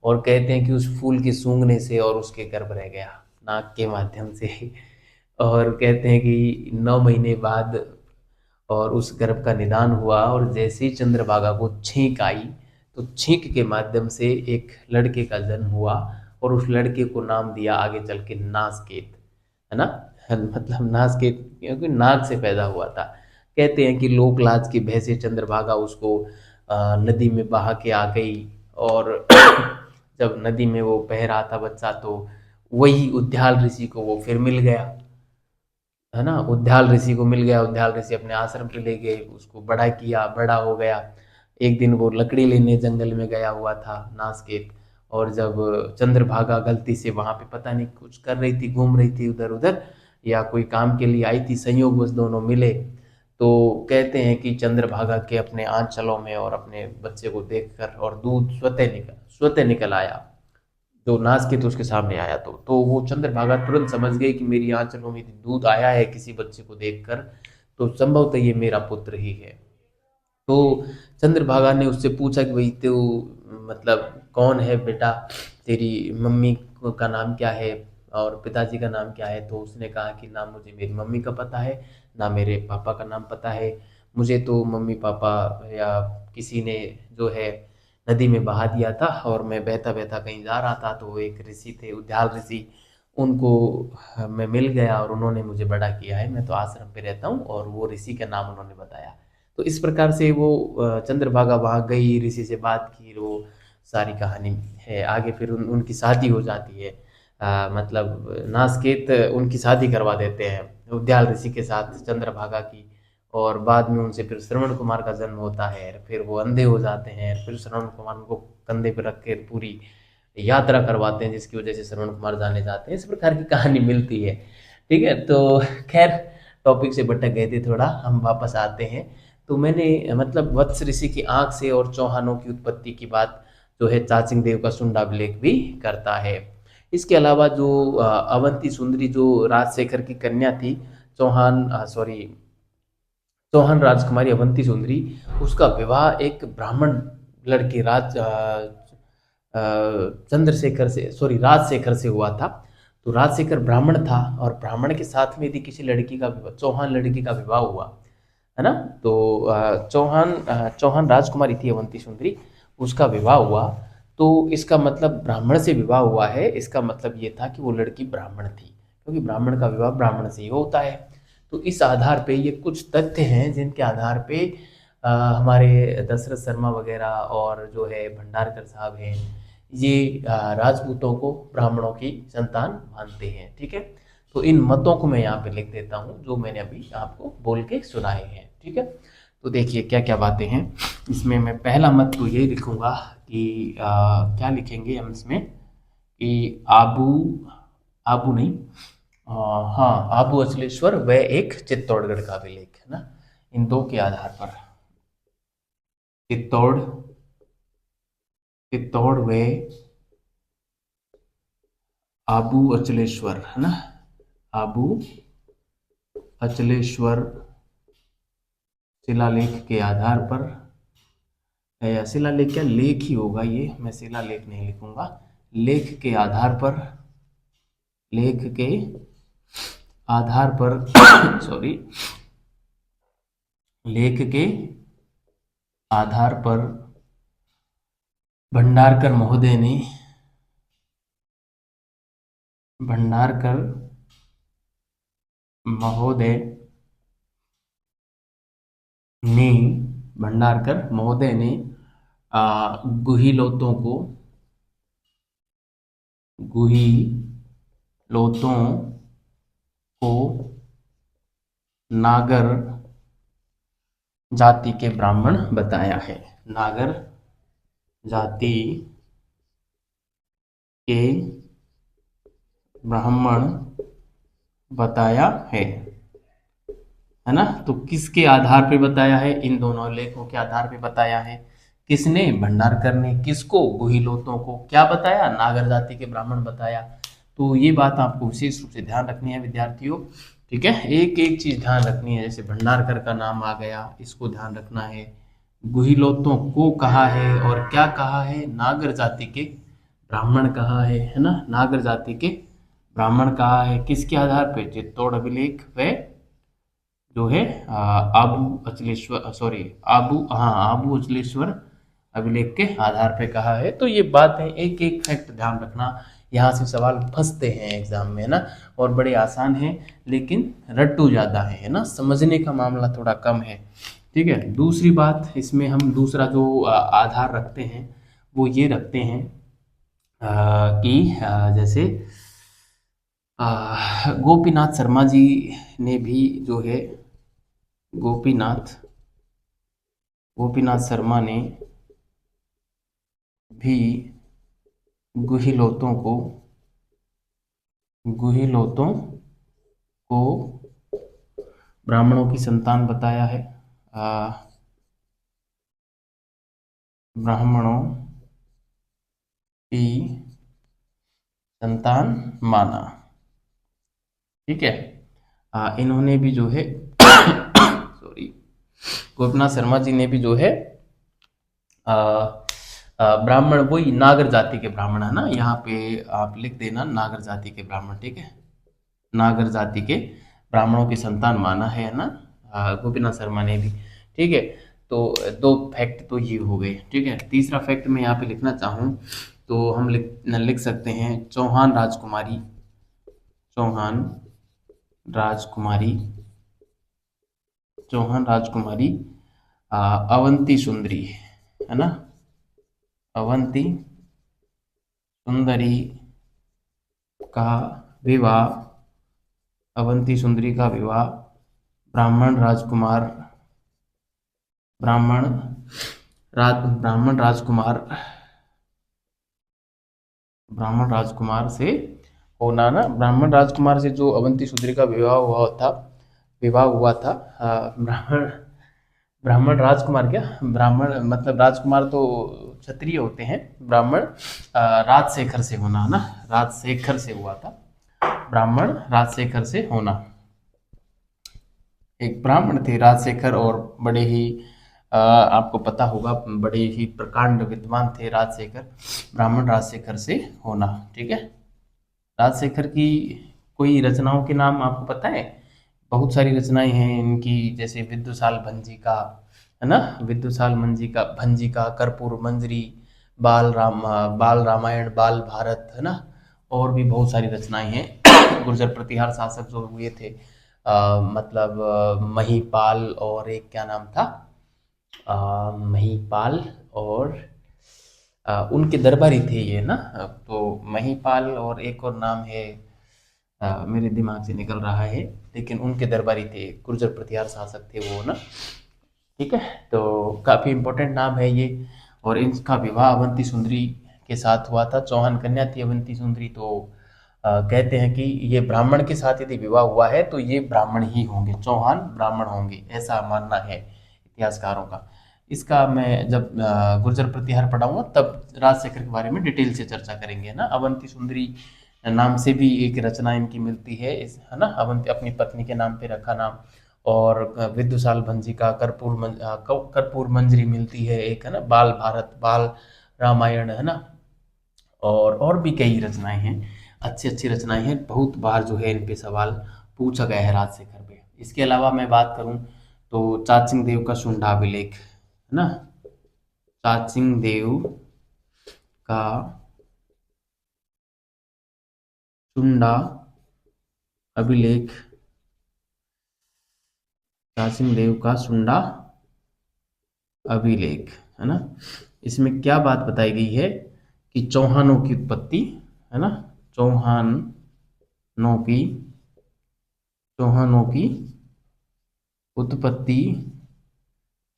और कहते हैं कि उस फूल के सूंघने से और उसके गर्भ रह गया नाक के माध्यम से और कहते हैं कि 9 महीने बाद और उस गर्भ का निदान हुआ, और जैसे ही चंद्रभागा को छींक आई तो छींक के माध्यम से एक लड़के का जन्म हुआ, और उस लड़के को नाम दिया आगे चल के नासकेत, है ना मतलब नासकेत क्योंकि नाग से पैदा हुआ था। कहते हैं कि लोक लाज की भय से चंद्रभागा उसको नदी में बहा के आ गई, और जब नदी में वो बह रहा था बच्चा, तो वही उद्याल ऋषि को वो फिर मिल गया, है ना, उद्याल ऋषि को मिल गया। उद्याल ऋषि अपने आश्रम पे ले गए, उसको बड़ा किया, बड़ा हो गया। एक दिन वो लकड़ी लेने जंगल में गया हुआ था नासकेत, और जब चंद्रभागा गलती से वहाँ पे पता नहीं कुछ कर रही थी, घूम रही थी उधर उधर, या कोई काम के लिए आई थी, संयोगवश दोनों मिले। तो कहते हैं कि चंद्रभागा के अपने आंचलों में और अपने बच्चे को देखकर और दूध स्वतः निकल आया, जो नासकित उसके सामने आया। तो वो चंद्रभागा तुरंत समझ गई कि मेरी आंचलों में दूध आया है किसी बच्चे को देखकर, तो संभवतः ये मेरा पुत्र ही है। तो चंद्रभागा ने उससे पूछा कि भाई तो मतलब कौन है बेटा, तेरी मम्मी का नाम क्या है और पिताजी का नाम क्या है। तो उसने कहा कि ना मुझे मेरी मम्मी का पता है, ना मेरे पापा का नाम पता है। मुझे तो मम्मी पापा या किसी ने जो है नदी में बहा दिया था, और मैं बहता बहता कहीं जा रहा था, तो वो एक ऋषि थे, उद्याल ऋषि, उनको मैं मिल गया और उन्होंने मुझे बड़ा किया है। मैं तो आश्रम पे रहता हूँ, और वो ऋषि का नाम उन्होंने बताया। तो इस प्रकार से वो चंद्रभागा वहाँ गई, ऋषि से बात की, वो सारी कहानी है आगे। फिर उनकी शादी हो जाती है, मतलब नासकेत उनकी शादी करवा देते हैं उद्याल ऋषि के साथ चंद्रभागा की। और बाद में उनसे फिर श्रवण कुमार का जन्म होता है, फिर वो अंधे हो जाते हैं, फिर श्रवण कुमार उनको कंधे पर रख के पूरी यात्रा करवाते हैं, जिसकी वजह से श्रवण कुमार जाने जाते हैं। इस प्रकार की कहानी मिलती है। ठीक है, तो खैर टॉपिक से भटक गए थे थोड़ा, हम वापस आते हैं। तो मैंने मतलब वत्स ऋषि की आंख से और चौहानों की उत्पत्ति की बात जो है चाचिंग देव का सुंडाभिलेख भी करता है। इसके अलावा जो अवंती सुंदरी जो राजशेखर की कन्या थी, चौहान राजकुमारी अवंती सुंदरी, उसका विवाह एक ब्राह्मण लड़के चंद्रशेखर से, सॉरी, राजशेखर से हुआ था। तो राजशेखर ब्राह्मण था, और ब्राह्मण के साथ में यदि किसी लड़की का चौहान लड़की का विवाह हुआ, है ना, तो चौहान राजकुमारी थी अवंती सुंदरी, उसका विवाह हुआ, तो इसका मतलब ब्राह्मण से विवाह हुआ है, इसका मतलब ये था कि वो लड़की ब्राह्मण थी, क्योंकि ब्राह्मण का विवाह ब्राह्मण से ही होता है। तो इस आधार पे ये कुछ तथ्य हैं जिनके आधार पे हमारे दशरथ शर्मा वगैरह और जो है भंडारकर साहब हैं, ये राजपूतों को ब्राह्मणों की संतान मानते हैं। ठीक है, तो इन मतों को मैं यहाँ पे लिख देता हूँ जो मैंने अभी आपको बोल के सुनाए हैं। ठीक है, तो देखिए क्या क्या बातें हैं इसमें। मैं पहला मत तो यही लिखूंगा कि क्या लिखेंगे हम इसमें कि आबू, आबू नहीं, हाँ, आबू अचलेश्वर व एक चित्तौड़गढ़ का अभिलेख, है ना, इन दो के आधार पर चित्तौड़ चित्तौड़ व आबू अचलेश्वर, है ना, आबू अचलेश्वर शिलालेख के आधार पर, या शिलालेख क्या, लेख ही होगा ये, मैं शिलालेख नहीं लिखूंगा, लेख के आधार पर, लेख के आधार पर सॉरी, लेख के आधार पर भंडारकर महोदय ने, भंडारकर महोदय ने भंडारकर महोदय ने गुहिलोतों को, गुहिलोतों को नागर जाति के ब्राह्मण बताया है, नागर जाति के ब्राह्मण बताया है ना। तो किसके आधार पे बताया है, इन दोनों लेखों के आधार पे बताया है। किसने, भंडारकर ने, किसको, गुहिलोतों को क्या बताया, नागर जाति के ब्राह्मण बताया। तो ये बात आपको विशेष रूप से ध्यान रखनी है विद्यार्थियों। ठीक है, एक एक चीज ध्यान रखनी है, जैसे भंडारकर का नाम आ गया, इसको ध्यान रखना है, गुहिलोतों को कहा है और क्या कहा है, नागर जाति के ब्राह्मण कहा है ना, नागर जाति के ब्राह्मण कहा है, किसके आधार पे, चित्तौड़ अभिलेख व जो है आबू अचलेश्वर, सॉरी, आबू अचलेश्वर अभिलेख के आधार पे कहा है। तो ये बात है, एक एक फैक्ट ध्यान रखना, यहाँ से सवाल फंसते हैं एग्जाम में, है ना, और बड़े आसान है, लेकिन रट्टू ज्यादा है ना, समझने का मामला थोड़ा कम है। ठीक है, दूसरी बात इसमें हम दूसरा जो आधार रखते हैं वो ये रखते हैं कि जैसे गोपीनाथ शर्मा जी ने भी जो है, गोपीनाथ गोपीनाथ शर्मा ने भी गुहिलोतों को ब्राह्मणों की संतान बताया है। ब्राह्मणों की संतान माना। ठीक है। इन्होंने भी जो है सॉरी, गोपीनाथ शर्मा जी ने भी जो है ब्राह्मण, वही नागर जाति के ब्राह्मण है ना, यहाँ पे आप लिख देना नागर जाति के ब्राह्मण। ठीक है, नागर जाति के ब्राह्मणों की संतान माना है ना, गोपीनाथ शर्मा ने भी। ठीक है, तो दो फैक्ट तो ये हो गए। ठीक है, तीसरा फैक्ट मैं यहाँ पे लिखना चाहूँ तो हम लिख सकते हैं चौहान राजकुमारी, चौहान राजकुमारी, चौहान राजकुमारी अवंती सुंदरी, है ना, अवंती सुंदरी का विवाह, अवंती सुंदरी का विवाह ब्राह्मण राजकुमार, ब्राह्मण राजकुमार, ब्राह्मण राजकुमार से होना ना, ब्राह्मण राजकुमार से जो अवंती सुंदरी का विवाह हुआ था। ब्राह्मण ब्राह्मण राजकुमार, क्या ब्राह्मण मतलब राजकुमार तो क्षत्रिय होते हैं, ब्राह्मण राजशेखर से होना है ना, राजशेखर से हुआ था, ब्राह्मण राजशेखर से होना। एक ब्राह्मण थे राजशेखर, और बड़े ही आपको पता होगा बड़े ही प्रकांड विद्वान थे राजशेखर, ब्राह्मण राजशेखर से होना। ठीक है, राजशेखर की कोई रचनाओं के नाम आपको पता है? बहुत सारी रचनाएं हैं इनकी, जैसे विद्युसाल भंजी का, है ना, विद्युसाल भंजी का कर्पूर मंजरी, बाल रामायण, बाल भारत, है ना, और भी बहुत सारी रचनाएं हैं। गुर्जर प्रतिहार शासक जो हुए थे, मतलब महीपाल, और एक क्या नाम था, महीपाल, और उनके दरबारी थे ये ना, तो महीपाल और एक और नाम है, मेरे दिमाग से निकल रहा है, लेकिन उनके दरबारी थे, गुर्जर प्रतिहार शासक थे वो ना। ठीक है, तो काफ़ी इम्पोर्टेंट नाम है ये। और इनका विवाह अवंती सुंदरी के साथ हुआ था, चौहान कन्या थी अवंती सुंदरी, तो कहते हैं कि ये ब्राह्मण के साथ यदि विवाह हुआ है तो ये ब्राह्मण ही होंगे, चौहान ब्राह्मण होंगे, ऐसा मानना है इतिहासकारों का। इसका मैं जब गुर्जर प्रतिहार पढ़ाऊंगा तब राजशेखर के बारे में डिटेल से चर्चा करेंगे ना। अवंती सुंदरी नाम से भी एक रचना इनकी मिलती है, इस है ना, अवंती अपनी पत्नी के नाम पे रखा नाम। और विद्युसाल भंजी का कर्पूर मंजरी मिलती है एक, है ना, बाल भारत, बाल रामायण, है ना, और भी कई रचनाएं हैं, अच्छी अच्छी रचनाएं हैं, बहुत बार जो है इन पे सवाल पूछा गया है राजशेखर पे। इसके अलावा मैं बात करूं तो चाचिंग देव का शुंडाभिलेख, है ना, चाचिंग देव का शुंडा अभिलेख, चाचिंग देव का शुंडा अभिलेख, है ना, इसमें क्या बात बताई गई है कि चौहानों की उत्पत्ति, है ना, चौहानों की चौहानों की उत्पत्ति,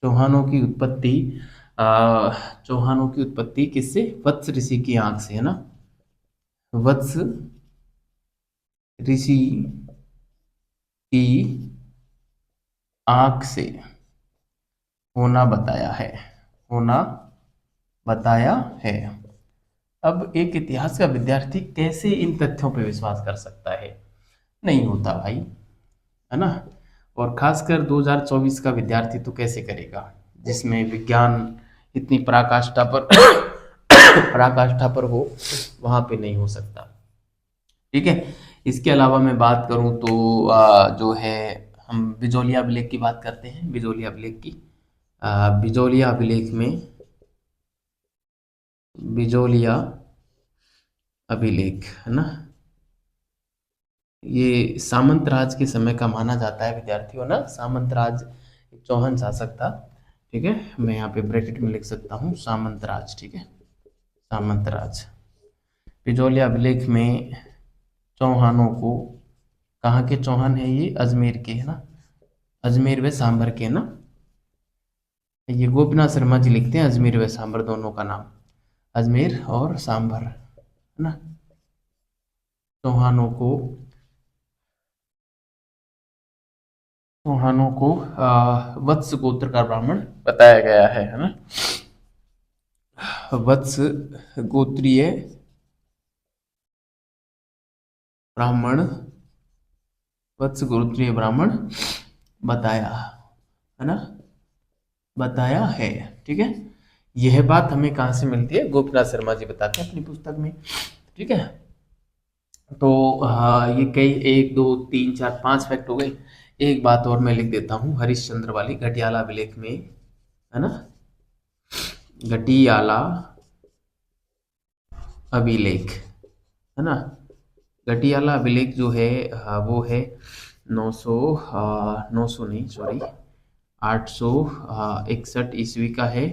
चौहानों की उत्पत्ति चौहानों की उत्पत्ति किससे? वत्स ऋषि की आंख से, है ना, वत्स ऋषि की आंख से होना बताया है, होना बताया है। अब एक इतिहास का विद्यार्थी कैसे इन तथ्यों पर विश्वास कर सकता है? नहीं होता भाई, है ना, और खासकर 2024 का विद्यार्थी तो कैसे करेगा, जिसमें विज्ञान इतनी पराकाष्ठा पर पराकाष्ठा पर हो, वहां पे नहीं हो सकता। ठीक है, इसके अलावा मैं बात करूं तो जो है हम बिजोलिया अभिलेख की बात करते हैं, बिजोलिया अभिलेख की। बिजोलिया अभिलेख में, बिजोलिया अभिलेख, है ना, ये सामंत राज के समय का माना जाता है विद्यार्थियों ना, सामंत राज एक चौहान शासक था। ठीक है, मैं यहाँ पे ब्रैकेट में लिख सकता हूँ सामंत राज। ठीक है, सामंत राज। बिजोलिया अभिलेख में चौहानों को, कहाँ के चौहान है ये? अजमेर के, है ना, अजमेर व सांभर के ना, ये गोपीनाथ शर्मा जी लिखते हैं अजमेर व सांभर दोनों का नाम, अजमेर और सांभर। ना। चौहानों को वत्स गोत्र का ब्राह्मण बताया गया है ना। वत्स गोत्रीय ब्राह्मण, वत्स गोत्रीय ब्राह्मण बताया है ना, बताया है। ठीक है, यह बात हमें कहाँ से मिलती है, गोपीनाथ शर्मा जी बताते हैं अपनी पुस्तक में। ठीक है, तो ये कई 1 2 3 4 5 फैक्ट हो गए। एक बात और मैं लिख देता हूँ, हरिश्चंद्र वाली घटियाला अभिलेख में, है ना, घटियाला अभिलेख, है ना। घटियाला अभिलेख जो है वो है 900 900 नहीं, सॉरी, 861 ईस्वी का है।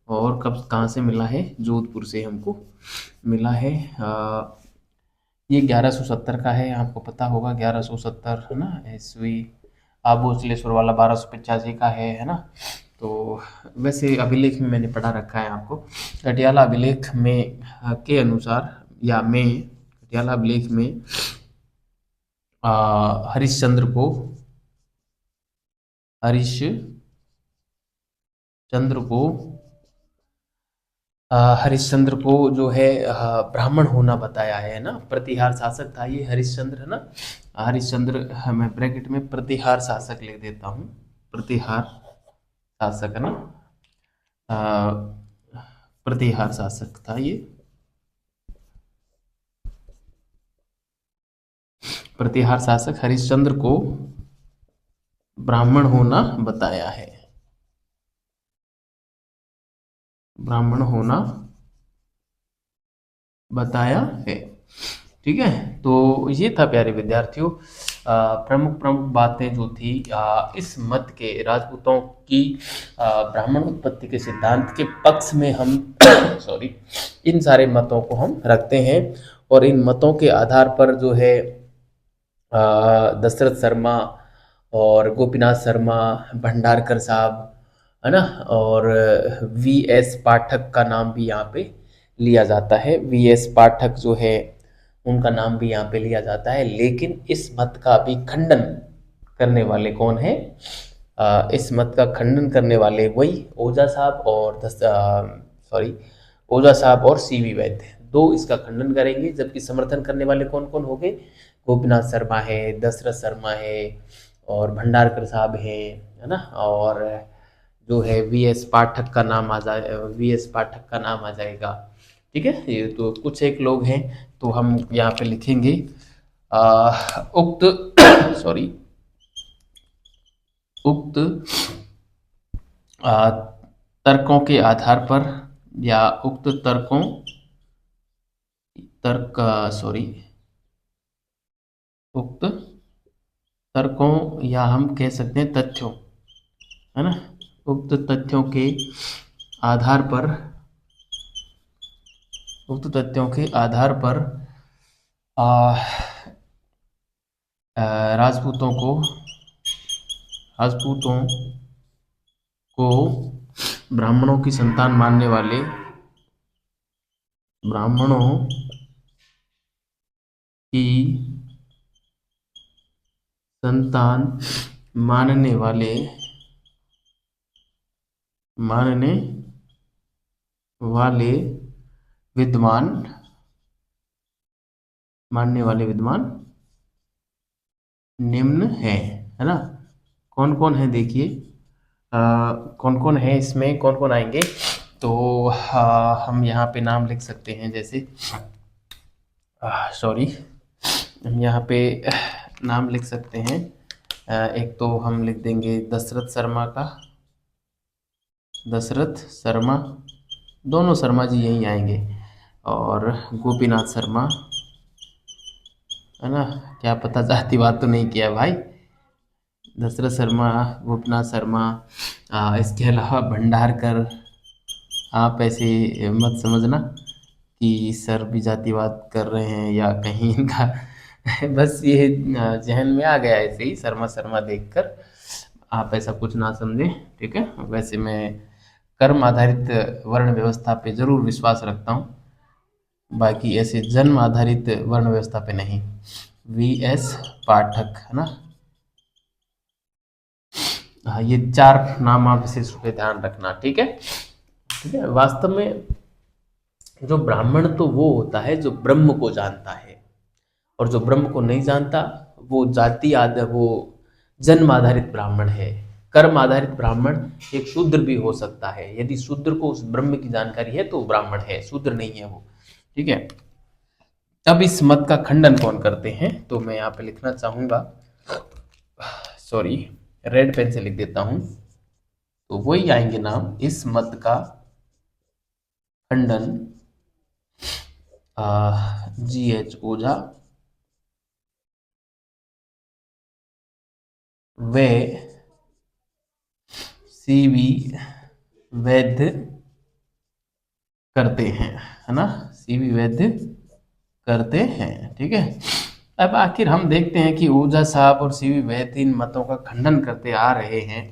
और कब कहाँ से मिला है, जोधपुर से हमको मिला है। ये 1170 का है, आपको पता होगा 1170, है ना, ईस्वी। आभूसलेश्वर वाला 1285 का है ना। तो वैसे अभिलेख में मैंने पढ़ा रखा है आपको। घटियाला अभिलेख में के अनुसार, या में घटियाला अभिलेख में हरिश्चंद्र को, हरिश्चंद्र को हरिश्चंद्र को जो है ब्राह्मण होना बताया है ना। प्रतिहार शासक था ये हरिश्चंद्र, है ना। हरिश्चंद्र, मैं ब्रैकेट में प्रतिहार शासक लिख देता हूँ, प्रतिहार शासक, है ना। प्रतिहार शासक था ये, प्रतिहार शासक हरिश्चंद्र को ब्राह्मण होना बताया है, ब्राह्मण होना बताया है। ठीक है, तो ये था प्यारे विद्यार्थियों प्रमुख प्रमुख बातें जो थी इस मत के, राजपूतों की ब्राह्मण उत्पत्ति के सिद्धांत के पक्ष में हम सॉरी, इन सारे मतों को हम रखते हैं। और इन मतों के आधार पर जो है दशरथ शर्मा और गोपीनाथ शर्मा, भंडारकर साहब, है ना, और वी एस पाठक का नाम भी यहाँ पे लिया जाता है। वी एस पाठक जो है उनका नाम भी यहाँ पे लिया जाता है। लेकिन इस मत का भी खंडन करने वाले कौन है, इस मत का खंडन करने वाले वही ओझा साहब और सॉरी, ओझा साहब और सी वी वैद्य, दो इसका खंडन करेंगे। जबकि समर्थन करने वाले कौन कौन हो गए, गोपीनाथ शर्मा है, दशरथ शर्मा है, और भंडारकर साहब है ना। और जो है वी एस पाठक का नाम आ जाए, वी एस पाठक का नाम आ जाएगा। ठीक है, ये तो कुछ एक लोग हैं। तो हम यहाँ पे लिखेंगे उक्त सॉरी, उक्त आ, तर्कों के आधार पर, या उक्त तर्कों, तर्क सॉरी, उक्त तर्कों, या हम कह सकते हैं तथ्यों, है ना। उक्त तथ्यों के आधार पर, उक्त तथ्यों के आधार पर आ, राजपूतों को, राजपूतों को ब्राह्मणों की संतान मानने वाले, ब्राह्मणों की संतान मानने वाले, मानने वाले विद्वान, मानने वाले विद्वान निम्न है ना। कौन कौन है देखिए, कौन कौन है इसमें, कौन कौन आएंगे। तो हम यहाँ पे नाम लिख सकते हैं, जैसे सॉरी, हम यहाँ पे नाम लिख सकते हैं। एक तो हम लिख देंगे दशरथ शर्मा का, दशरथ शर्मा, दोनों शर्मा जी यहीं आएंगे। और गोपीनाथ शर्मा, है ना, क्या पता जातिवाद तो नहीं किया भाई। दशरथ शर्मा, गोपीनाथ शर्मा, इसके अलावा भंडारकर। आप ऐसे मत समझना कि सर भी जातिवाद कर रहे हैं या कहीं इनका बस ये जहन में आ गया ऐसे ही शर्मा शर्मा देखकर, आप ऐसा कुछ ना समझें। ठीक है, वैसे मैं कर्म आधारित वर्ण व्यवस्था पे जरूर विश्वास रखता हूँ। बाकी ऐसे जन्म आधारित वर्ण व्यवस्था पे नहीं। वी एस पाठक, है ना। हाँ, ये 4 नाम आप विशेष रूप से ध्यान रखना, ठीक है। ठीक है, वास्तव में जो ब्राह्मण तो वो होता है जो ब्रह्म को जानता है, और जो ब्रह्म को नहीं जानता वो जाति आद वो जन्म आधारित ब्राह्मण है। कर्म आधारित ब्राह्मण एक शूद्र भी हो सकता है। यदि शूद्र को उस ब्रह्म की जानकारी है तो वो ब्राह्मण है, शूद्र नहीं है वो। ठीक है। अब इस मत का खंडन कौन करते हैं, तो मैं यहाँ पे लिखना चाहूंगा, सॉरी, रेड पेन से लिख देता हूं। तो वही आएंगे नाम। इस मत का खंडन G.H. ओझा वे C.V. वैद्य करते हैं, है ना। C.V. वैद्य करते हैं, ठीक है। अब आखिर हम देखते हैं कि ओझा साहब और C.V. वैद्य इन मतों का खंडन करते आ रहे हैं।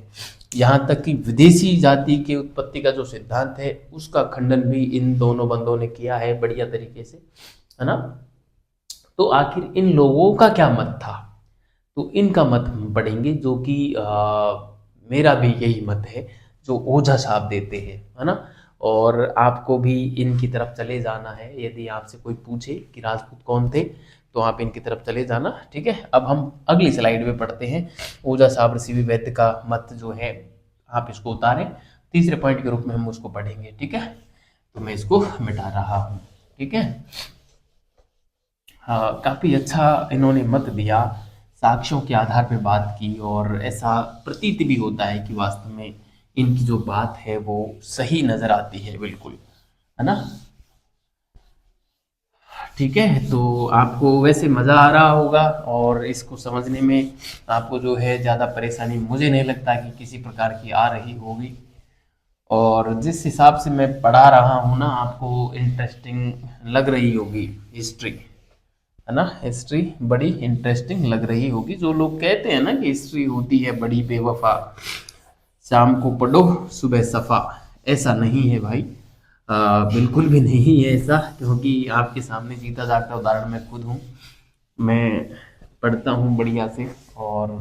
यहाँ तक कि विदेशी जाति के उत्पत्ति का जो सिद्धांत है उसका खंडन भी इन दोनों बंदों ने किया है बढ़िया तरीके से, है ना। तो आखिर इन लोगों का क्या मत था, तो इनका मत हम पढ़ेंगे, जो कि मेरा भी यही मत है जो ओझा साहब देते हैं, है ना। और आपको भी इनकी तरफ चले जाना है। यदि आपसे कोई पूछे कि राजपूत कौन थे तो आप इनकी तरफ चले जाना, ठीक है। अब हम अगली स्लाइड में पढ़ते हैं। ओझा साहब ऋषि वैद्य का मत जो है आप इसको उतारें, तीसरे पॉइंट के रूप में हम उसको पढ़ेंगे, ठीक है। तो मैं इसको मिटा रहा हूँ, ठीक है। हाँ, काफी अच्छा इन्होंने मत दिया, साक्ष्यों के आधार पर बात की, और ऐसा प्रतीत भी होता है कि वास्तव में इनकी जो बात है वो सही नजर आती है, बिल्कुल, है ना। ठीक है, तो आपको वैसे मज़ा आ रहा होगा, और इसको समझने में आपको जो है ज़्यादा परेशानी मुझे नहीं लगता कि किसी प्रकार की आ रही होगी। और जिस हिसाब से मैं पढ़ा रहा हूँ ना, आपको इंटरेस्टिंग लग रही होगी हिस्ट्री, है ना। हिस्ट्री बड़ी इंटरेस्टिंग लग रही होगी। जो लोग कहते हैं ना कि हिस्ट्री होती है बड़ी बेवफा, शाम को पढ़ो सुबह सफा, ऐसा नहीं है भाई। बिल्कुल भी नहीं है ऐसा, क्योंकि आपके सामने जीता जागता उदाहरण मैं खुद हूँ। मैं पढ़ता हूँ बढ़िया से, और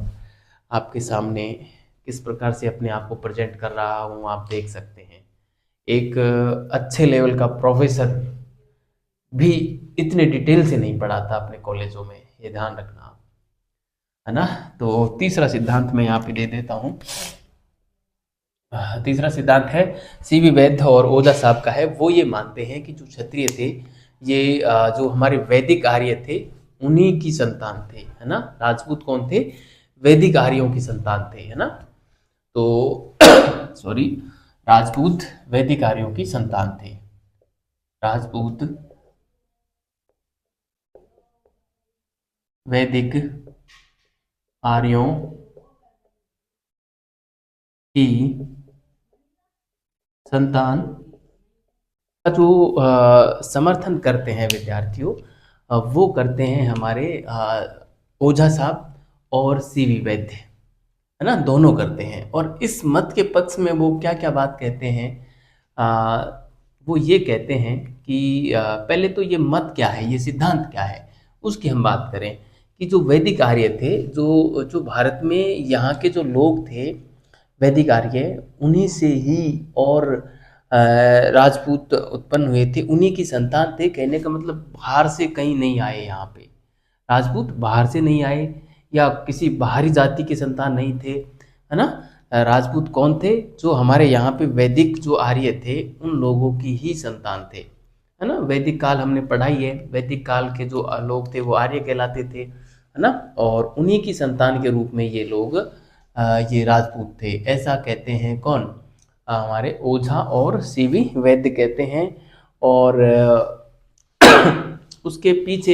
आपके सामने किस प्रकार से अपने आप को प्रेजेंट कर रहा हूँ आप देख सकते हैं। एक अच्छे लेवल का प्रोफेसर भी इतने डिटेल से नहीं पढ़ाता अपने कॉलेजों में, ये ध्यान रखना आप, है ना। तो तीसरा सिद्धांत मैं यहाँ पे दे देता हूँ। तीसरा सिद्धांत है C.V. वैद्य और ओझा साहब का है। वो ये मानते हैं कि जो क्षत्रिय थे ये जो हमारे वैदिक आर्य थे उन्हीं की संतान थे, है ना। राजपूत कौन थे, वैदिक आर्यों की संतान थे, है ना। तो सॉरी, राजपूत वैदिक आर्यों की संतान थे। राजपूत वैदिक आर्यों की संतान का जो समर्थन करते हैं विद्यार्थियों, वो करते हैं हमारे ओझा साहब और C.V. वैद्य, है ना। दोनों करते हैं। और इस मत के पक्ष में वो क्या क्या बात कहते हैं, आ, वो ये कहते हैं कि पहले तो ये मत क्या है, ये सिद्धांत क्या है, उसकी हम बात करें। कि जो वैदिक आर्य थे, जो जो भारत में यहाँ के जो लोग थे वैदिक आर्य, उन्हीं से ही और राजपूत उत्पन्न हुए थे, उन्हीं की संतान थे। कहने का मतलब बाहर से कहीं नहीं आए यहाँ पे, राजपूत बाहर से नहीं आए या किसी बाहरी जाति के संतान नहीं थे, है ना। राजपूत कौन थे, जो हमारे यहाँ पे वैदिक जो आर्य थे उन लोगों की ही संतान थे, है ना। वैदिक काल हमने पढ़ाई है, वैदिक काल के जो लोग थे वो आर्य कहलाते थे, है ना। और उन्हीं की संतान के रूप में ये लोग ये राजपूत थे, ऐसा कहते हैं कौन, हमारे ओझा और C.V. वैद्य कहते हैं। और उसके पीछे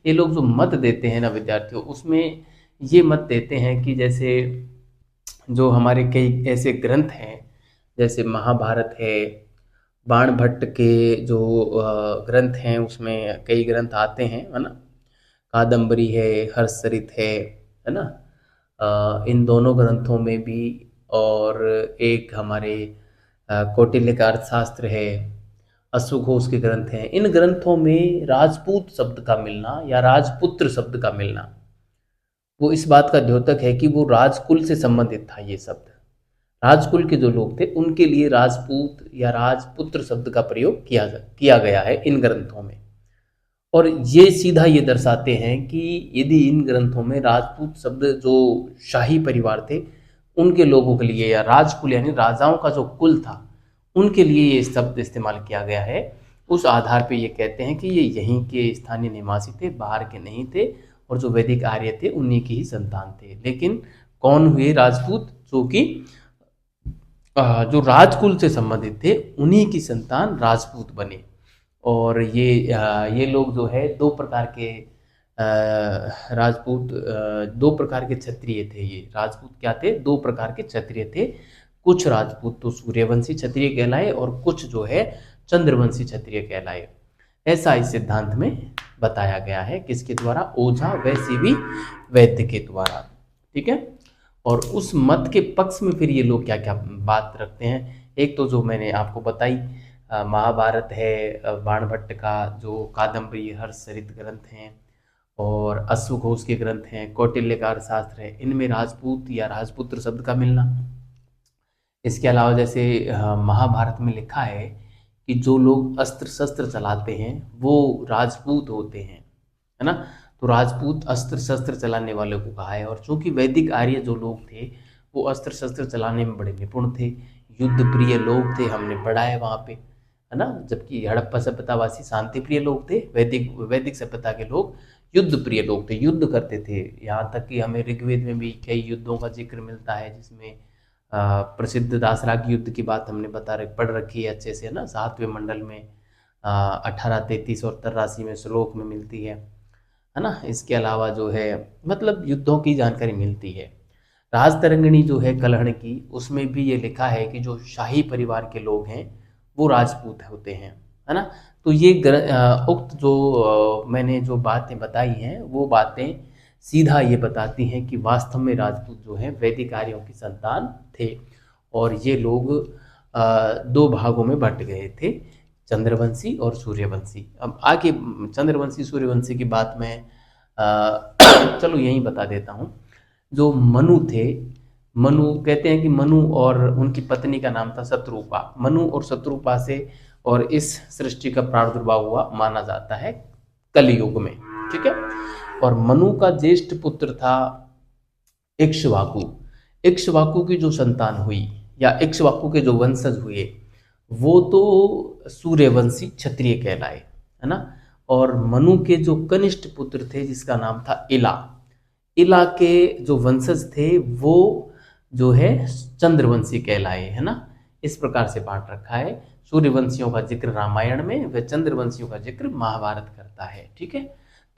ये लोग जो मत देते हैं ना विद्यार्थियों, उसमें ये मत देते हैं कि जैसे जो हमारे कई ऐसे ग्रंथ हैं, जैसे महाभारत है, बाण भट्ट के जो ग्रंथ हैं उसमें कई ग्रंथ आते हैं, है ना। कादम्बरी है, हर्षचरित है ना। इन दोनों ग्रंथों में भी, और एक हमारे कौटिल्य का अर्थशास्त्र है, अश्वघोष के ग्रंथ हैं, इन ग्रंथों में राजपूत शब्द का मिलना या राजपुत्र शब्द का मिलना वो इस बात का द्योतक है कि वो राजकुल से संबंधित था। ये शब्द राजकुल के जो लोग थे उनके लिए राजपूत या राजपुत्र शब्द का प्रयोग किया गया है इन ग्रंथों में। और ये सीधा ये दर्शाते हैं कि यदि इन ग्रंथों में राजपूत शब्द जो शाही परिवार थे उनके लोगों के लिए या राजकुल यानी राजाओं का जो कुल था उनके लिए ये शब्द इस्तेमाल किया गया है, उस आधार पे ये कहते हैं कि ये यहीं के स्थानीय निवासी थे, बाहर के नहीं थे, और जो वैदिक आर्य थे उन्हीं की ही संतान थे। लेकिन कौन हुए राजपूत? जो कि जो राजकुल से संबंधित थे उन्हीं की संतान राजपूत बने। और ये लोग जो है दो प्रकार के राजपूत, दो प्रकार के क्षत्रिय थे। ये राजपूत क्या थे? दो प्रकार के क्षत्रिय थे। कुछ राजपूत तो सूर्यवंशी क्षत्रिय कहलाए और कुछ जो है चंद्रवंशी क्षत्रिय कहलाए। ऐसा इस सिद्धांत में बताया गया है। किसके द्वारा? ओझा व सीवी वैद्य के द्वारा। ठीक है। और उस मत के पक्ष में फिर ये लोग क्या क्या बात रखते हैं? एक तो जो मैंने आपको बताई महाभारत है, बाणभट्ट का जो कादम्बरी हर्षचरित ग्रंथ हैं, और अश्वघोष के ग्रंथ हैं, कौटिल्य का अर्थशास्त्र है, इनमें राजपूत या राजपुत्र शब्द का मिलना। इसके अलावा जैसे महाभारत में लिखा है कि जो लोग अस्त्र शस्त्र चलाते हैं वो राजपूत होते हैं, है ना। तो राजपूत अस्त्र शस्त्र चलाने वाले को कहा है। और चूंकि वैदिक आर्य जो लोग थे वो अस्त्र शस्त्र चलाने में बड़े निपुण थे, युद्ध प्रिय लोग थे, हमने पढ़ा है वहाँ पे, है ना। जबकि हड़प्पा सभ्यतावासी शांति प्रिय लोग थे, वैदिक वैदिक सभ्यता के लोग युद्ध प्रिय लोग थे, युद्ध करते थे। यहाँ तक कि हमें ऋग्वेद में भी कई युद्धों का जिक्र मिलता है, जिसमें प्रसिद्ध दासराग युद्ध की बात हमने पढ़ रखी है अच्छे से, ना। 7वें मंडल में 18, 33 और 83 में श्लोक में मिलती है ना। इसके अलावा जो है मतलब युद्धों की जानकारी मिलती है। राजतरंगिणी जो है कलहण की, उसमें भी ये लिखा है कि जो शाही परिवार के लोग हैं वो राजपूत होते हैं, है ना। तो ये उक्त जो मैंने जो बातें बताई हैं वो बातें सीधा ये बताती हैं कि वास्तव में राजपूत जो हैं वैदिक आर्यों की संतान थे। और ये लोग दो भागों में बंट गए थे, चंद्रवंशी और सूर्यवंशी। अब आगे चंद्रवंशी सूर्यवंशी की बात मैं चलो यहीं बता देता हूँ। जो मनु थे, मनु कहते हैं कि मनु और उनकी पत्नी का नाम था शत्रुपा। मनु और शत्रुपा से और इस सृष्टि का प्रादुर्भाव हुआ माना जाता है कलयुग में। ठीक है। और मनु का ज्येष्ठ पुत्र था इक्ष्वाकु। इक्ष्वाकु की जो संतान हुई या इक्ष्वाकु के जो वंशज हुए वो तो सूर्यवंशी क्षत्रिय कहलाए, है ना। और मनु के जो कनिष्ठ पुत्र थे जिसका नाम था इला, इला के जो वंशज थे वो जो है चंद्रवंशी कहलाए, है ना। इस प्रकार से बांट रखा है। सूर्यवंशियों का जिक्र रामायण में व चंद्रवंशियों का जिक्र महाभारत करता है। ठीक है।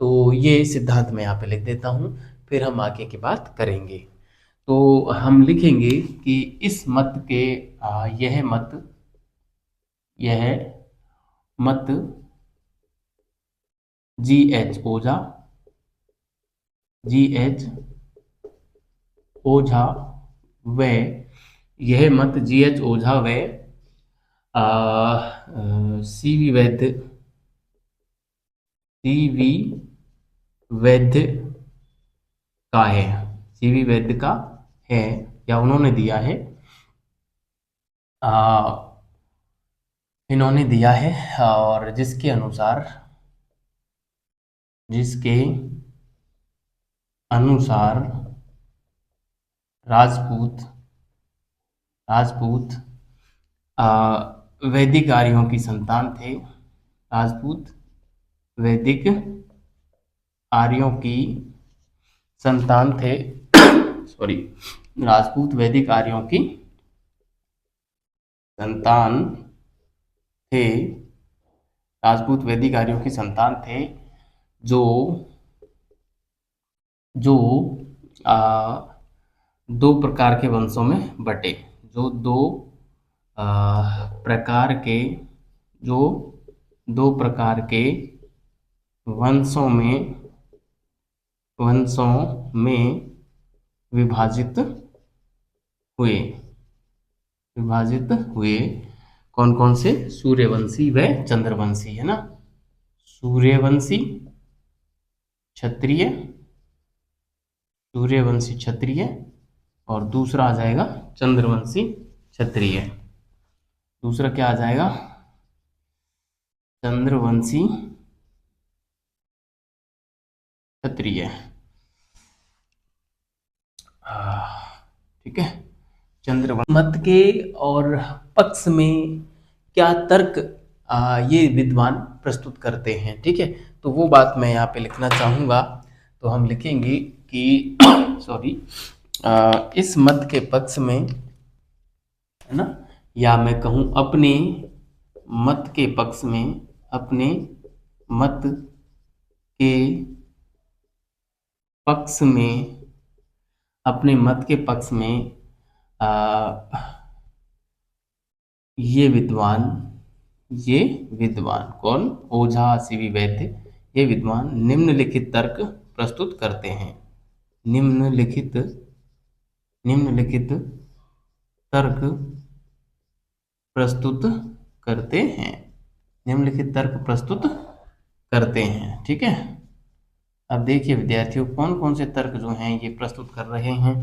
तो ये सिद्धांत मैं यहाँ पे लिख देता हूँ, फिर हम आगे की बात करेंगे। तो हम लिखेंगे कि इस मत के यह मत जी एच ओझा, जी एच ओझा व यह मत जी एच ओझा व सी वी वैद्य, सी वी वैद्य का है, सी वी वैद्य का है या उन्होंने दिया है, इन्होंने दिया है। और जिसके अनुसार राजपूत वैदिक आर्यों की संतान थे। राजपूत वैदिक आर्यों की संतान थे सॉरी राजपूत वैदिक आर्यों की संतान थे, राजपूत वैदिक आर्यों की संतान थे जो जो दो प्रकार के वंशों में बटे, जो प्रकार के जो दो प्रकार के वंशों में विभाजित हुए कौन कौन से? सूर्यवंशी व चंद्रवंशी, है ना। सूर्यवंशी क्षत्रिय, सूर्यवंशी क्षत्रिय, और दूसरा आ जाएगा चंद्रवंशी क्षत्रिय। दूसरा क्या आ जाएगा? चंद्रवंशी क्षत्रिय। ठीक है। चंद्रवंशी मत के और पक्ष में क्या तर्क ये विद्वान प्रस्तुत करते हैं, ठीक है। तो वो बात मैं यहाँ पे लिखना चाहूँगा। तो हम लिखेंगे कि सॉरी, इस मत के पक्ष में, है ना, या मैं कहूँ अपने मत के पक्ष में, अपने मत के पक्ष में, अपने मत के पक्ष में ये विद्वान कौन? ओझा शिवी वैद्य, ये विद्वान निम्नलिखित तर्क प्रस्तुत करते हैं। निम्नलिखित तर्क प्रस्तुत करते हैं। निम्नलिखित तर्क प्रस्तुत करते हैं, ठीक है। अब देखिए विद्यार्थियों, कौन कौन से तर्क जो हैं ये प्रस्तुत कर रहे हैं।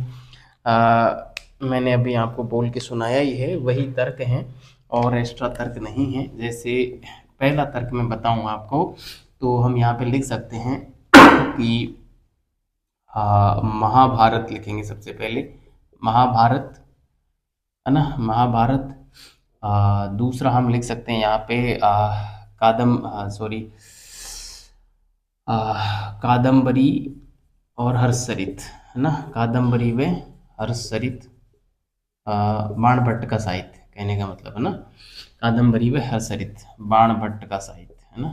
मैंने अभी आपको बोल के सुनाया ही है, वही तर्क हैं और एक्स्ट्रा तर्क नहीं है। जैसे पहला तर्क मैं बताऊं आपको, तो हम यहाँ पे लिख सकते हैं कि महाभारत लिखेंगे सबसे पहले, महाभारत, है ना, महाभारत। दूसरा हम लिख सकते हैं यहाँ पे कादम्बरी और हर्षचरित, है ना, कादम्बरी व हर्षचरित, बाणभट्ट का साहित्य, कहने का मतलब, है ना, कादम्बरी व हर्षचरित, बाणभट्ट का साहित्य, है ना,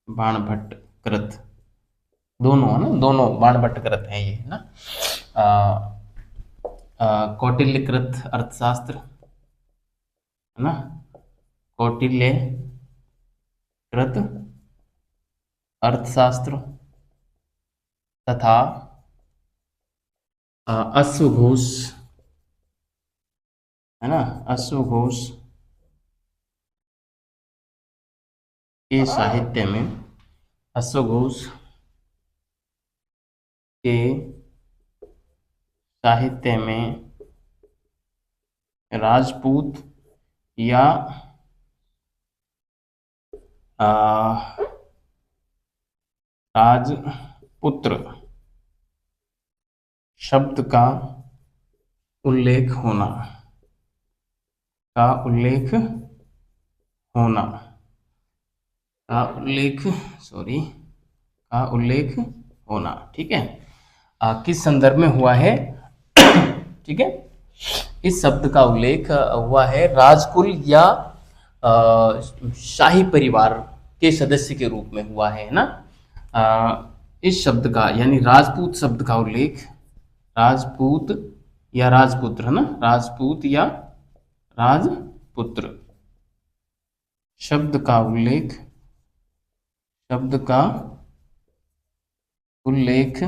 बाणभट्ट कृत, दोनों, है ना, दोनों बाणभट्ट कृत हैं ये, है ना। कौटिल्य कृत अर्थशास्त्र, है ना, कौटिल्य कृत अर्थशास्त्र तथा अश्वघोष, है ना, अश्वघोष के साहित्य में, अश्वघोष के साहित्य में राजपूत या राजपुत्र शब्द का उल्लेख होना, का उल्लेख होना, का उल्लेख, सॉरी, का उल्लेख होना, ठीक है। किस संदर्भ में हुआ है? ठीक है, इस शब्द का उल्लेख हुआ है राजकुल या शाही परिवार के सदस्य के रूप में हुआ है ना। इस शब्द का, यानी राजपूत शब्द का उल्लेख, राजपूत या राजपुत्र, है ना, राजपूत या राजपुत्र शब्द का उल्लेख, शब्द का उल्लेख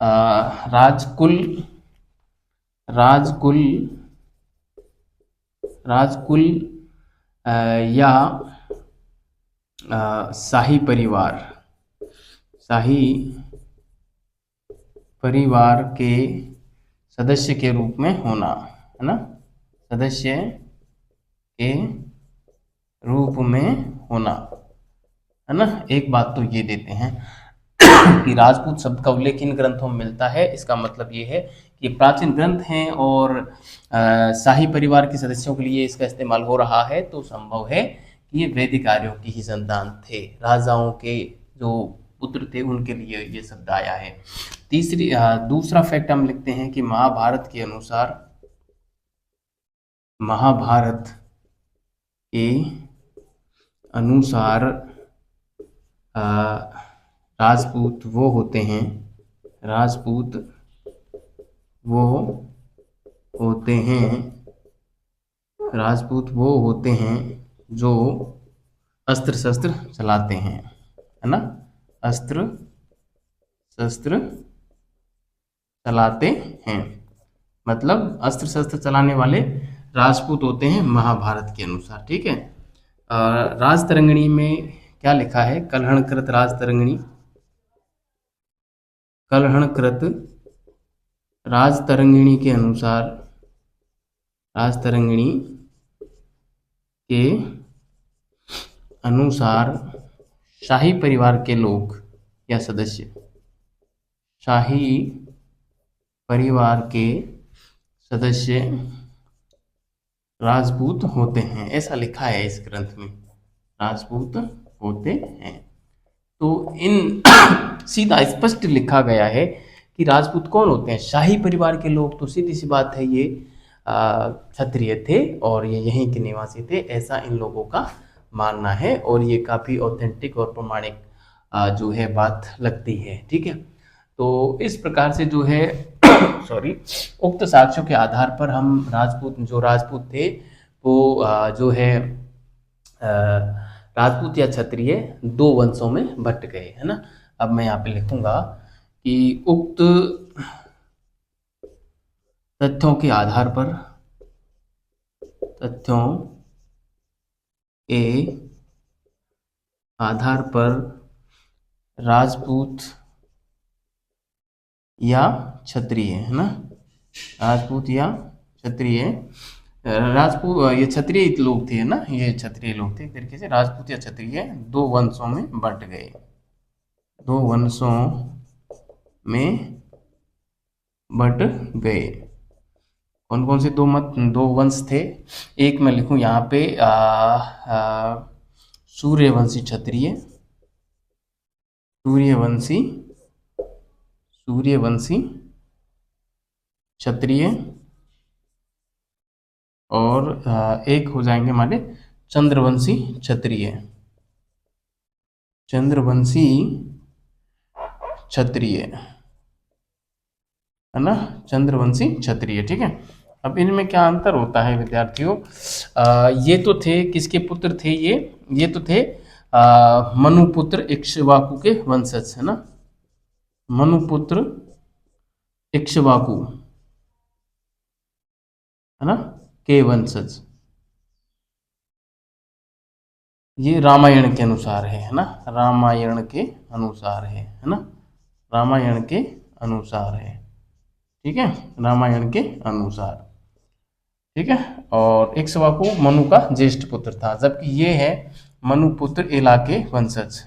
राजकुल, राजकुल, राजकुल या शाही परिवार, शाही परिवार के सदस्य के रूप में होना, है ना, सदस्य के रूप में होना, है ना। एक बात तो ये देते हैं कि राजपूत शब्द का उल्लेख इन ग्रंथों में मिलता है, इसका मतलब ये है कि प्राचीन ग्रंथ हैं और शाही परिवार के सदस्यों के लिए इसका इस्तेमाल हो रहा है, तो संभव है कि ये वैदिक आर्यों की ही संतान थे, राजाओं के जो पुत्र थे उनके लिए ये शब्द आया है। दूसरा फैक्ट हम लिखते हैं कि महाभारत के अनुसार, महाभारत के अनुसार राजपूत वो होते हैं, राजपूत वो होते हैं, राजपूत वो होते हैं जो अस्त्र शस्त्र चलाते हैं, है ना, अस्त्र शस्त्र चलाते हैं, मतलब अस्त्र शस्त्र चलाने वाले राजपूत होते हैं महाभारत के अनुसार। ठीक है, राजतरंगिणी में क्या लिखा है? कलहणकृत राजतरंगिणी, कलहणकृत राजतरंगिणी के अनुसार, राजतरंगिणी के अनुसार शाही परिवार के लोग या सदस्य, शाही परिवार के सदस्य राजपूत होते हैं, ऐसा लिखा है इस ग्रंथ में, राजपूत होते हैं। तो इन सीधा स्पष्ट लिखा गया है कि राजपूत कौन होते हैं? शाही परिवार के लोग। तो सीधी सी बात है, ये क्षत्रिय थे और ये यहीं के निवासी थे, ऐसा इन लोगों का मानना है और ये काफ़ी ऑथेंटिक और प्रमाणिक जो है बात लगती है। ठीक है, तो इस प्रकार से जो है सॉरी, उक्त साक्ष्यों के आधार पर हम राजपूत थे वो जो है राजपूत या क्षत्रिय दो वंशों में बट गए, है ना। अब मैं यहाँ पे लिखूंगा कि उक्त तथ्यों के आधार पर, तथ्यों के आधार पर राजपूत या क्षत्रिय, है ना, राजपूत या क्षत्रिय, राजपूत ये क्षत्रिय लोग थे ना, ये क्षत्रिय लोग थे, एक तरीके से राजपूत या क्षत्रिय दो वंशों में बंट गए, दो वंशों में बट गए। कौन कौन से दो वंश थे? एक मैं लिखूं यहाँ पे सूर्यवंशी क्षत्रिय, सूर्यवंशी क्षत्रिय, और एक हो जाएंगे हमारे चंद्रवंशी क्षत्रिय, चंद्रवंशी क्षत्रिय, है ना, चंद्रवंशी क्षत्रिय। ठीक है, अब इनमें क्या अंतर होता है विद्यार्थियों? ये तो थे किसके पुत्र थे? ये तो थे मनुपुत्र इक्ष्वाकु के वंशज, है ना, मनुपुत्र इक्ष्वाकु, है ना, के वंशज। ये रामायण के अनुसार है ना, रामायण के अनुसार है ना, रामायण के अनुसार है। ठीक है, रामायण के अनुसार। ठीक है, और इक्ष्वाकु मनु का ज्येष्ठ पुत्र था, जबकि ये है मनुपुत्र एला के वंशज।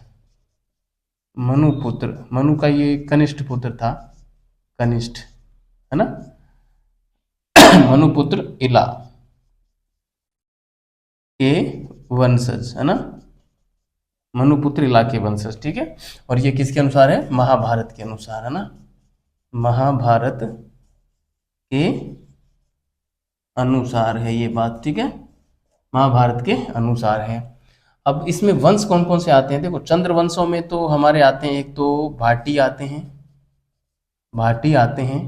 मनु का ये कनिष्ठ पुत्र था, कनिष्ठ, है ना, मनुपुत्र एला के वंशज, है ना, मनुपुत्र एला के वंशज। ठीक है, और ये किसके अनुसार है? महाभारत के अनुसार, है ना, महाभारत के अनुसार है ये बात। ठीक है, महाभारत के अनुसार है। अब इसमें वंश कौन कौन से आते हैं? देखो, चंद्र वंशों में तो हमारे आते हैं, एक तो भाटी आते हैं, भाटी आते हैं,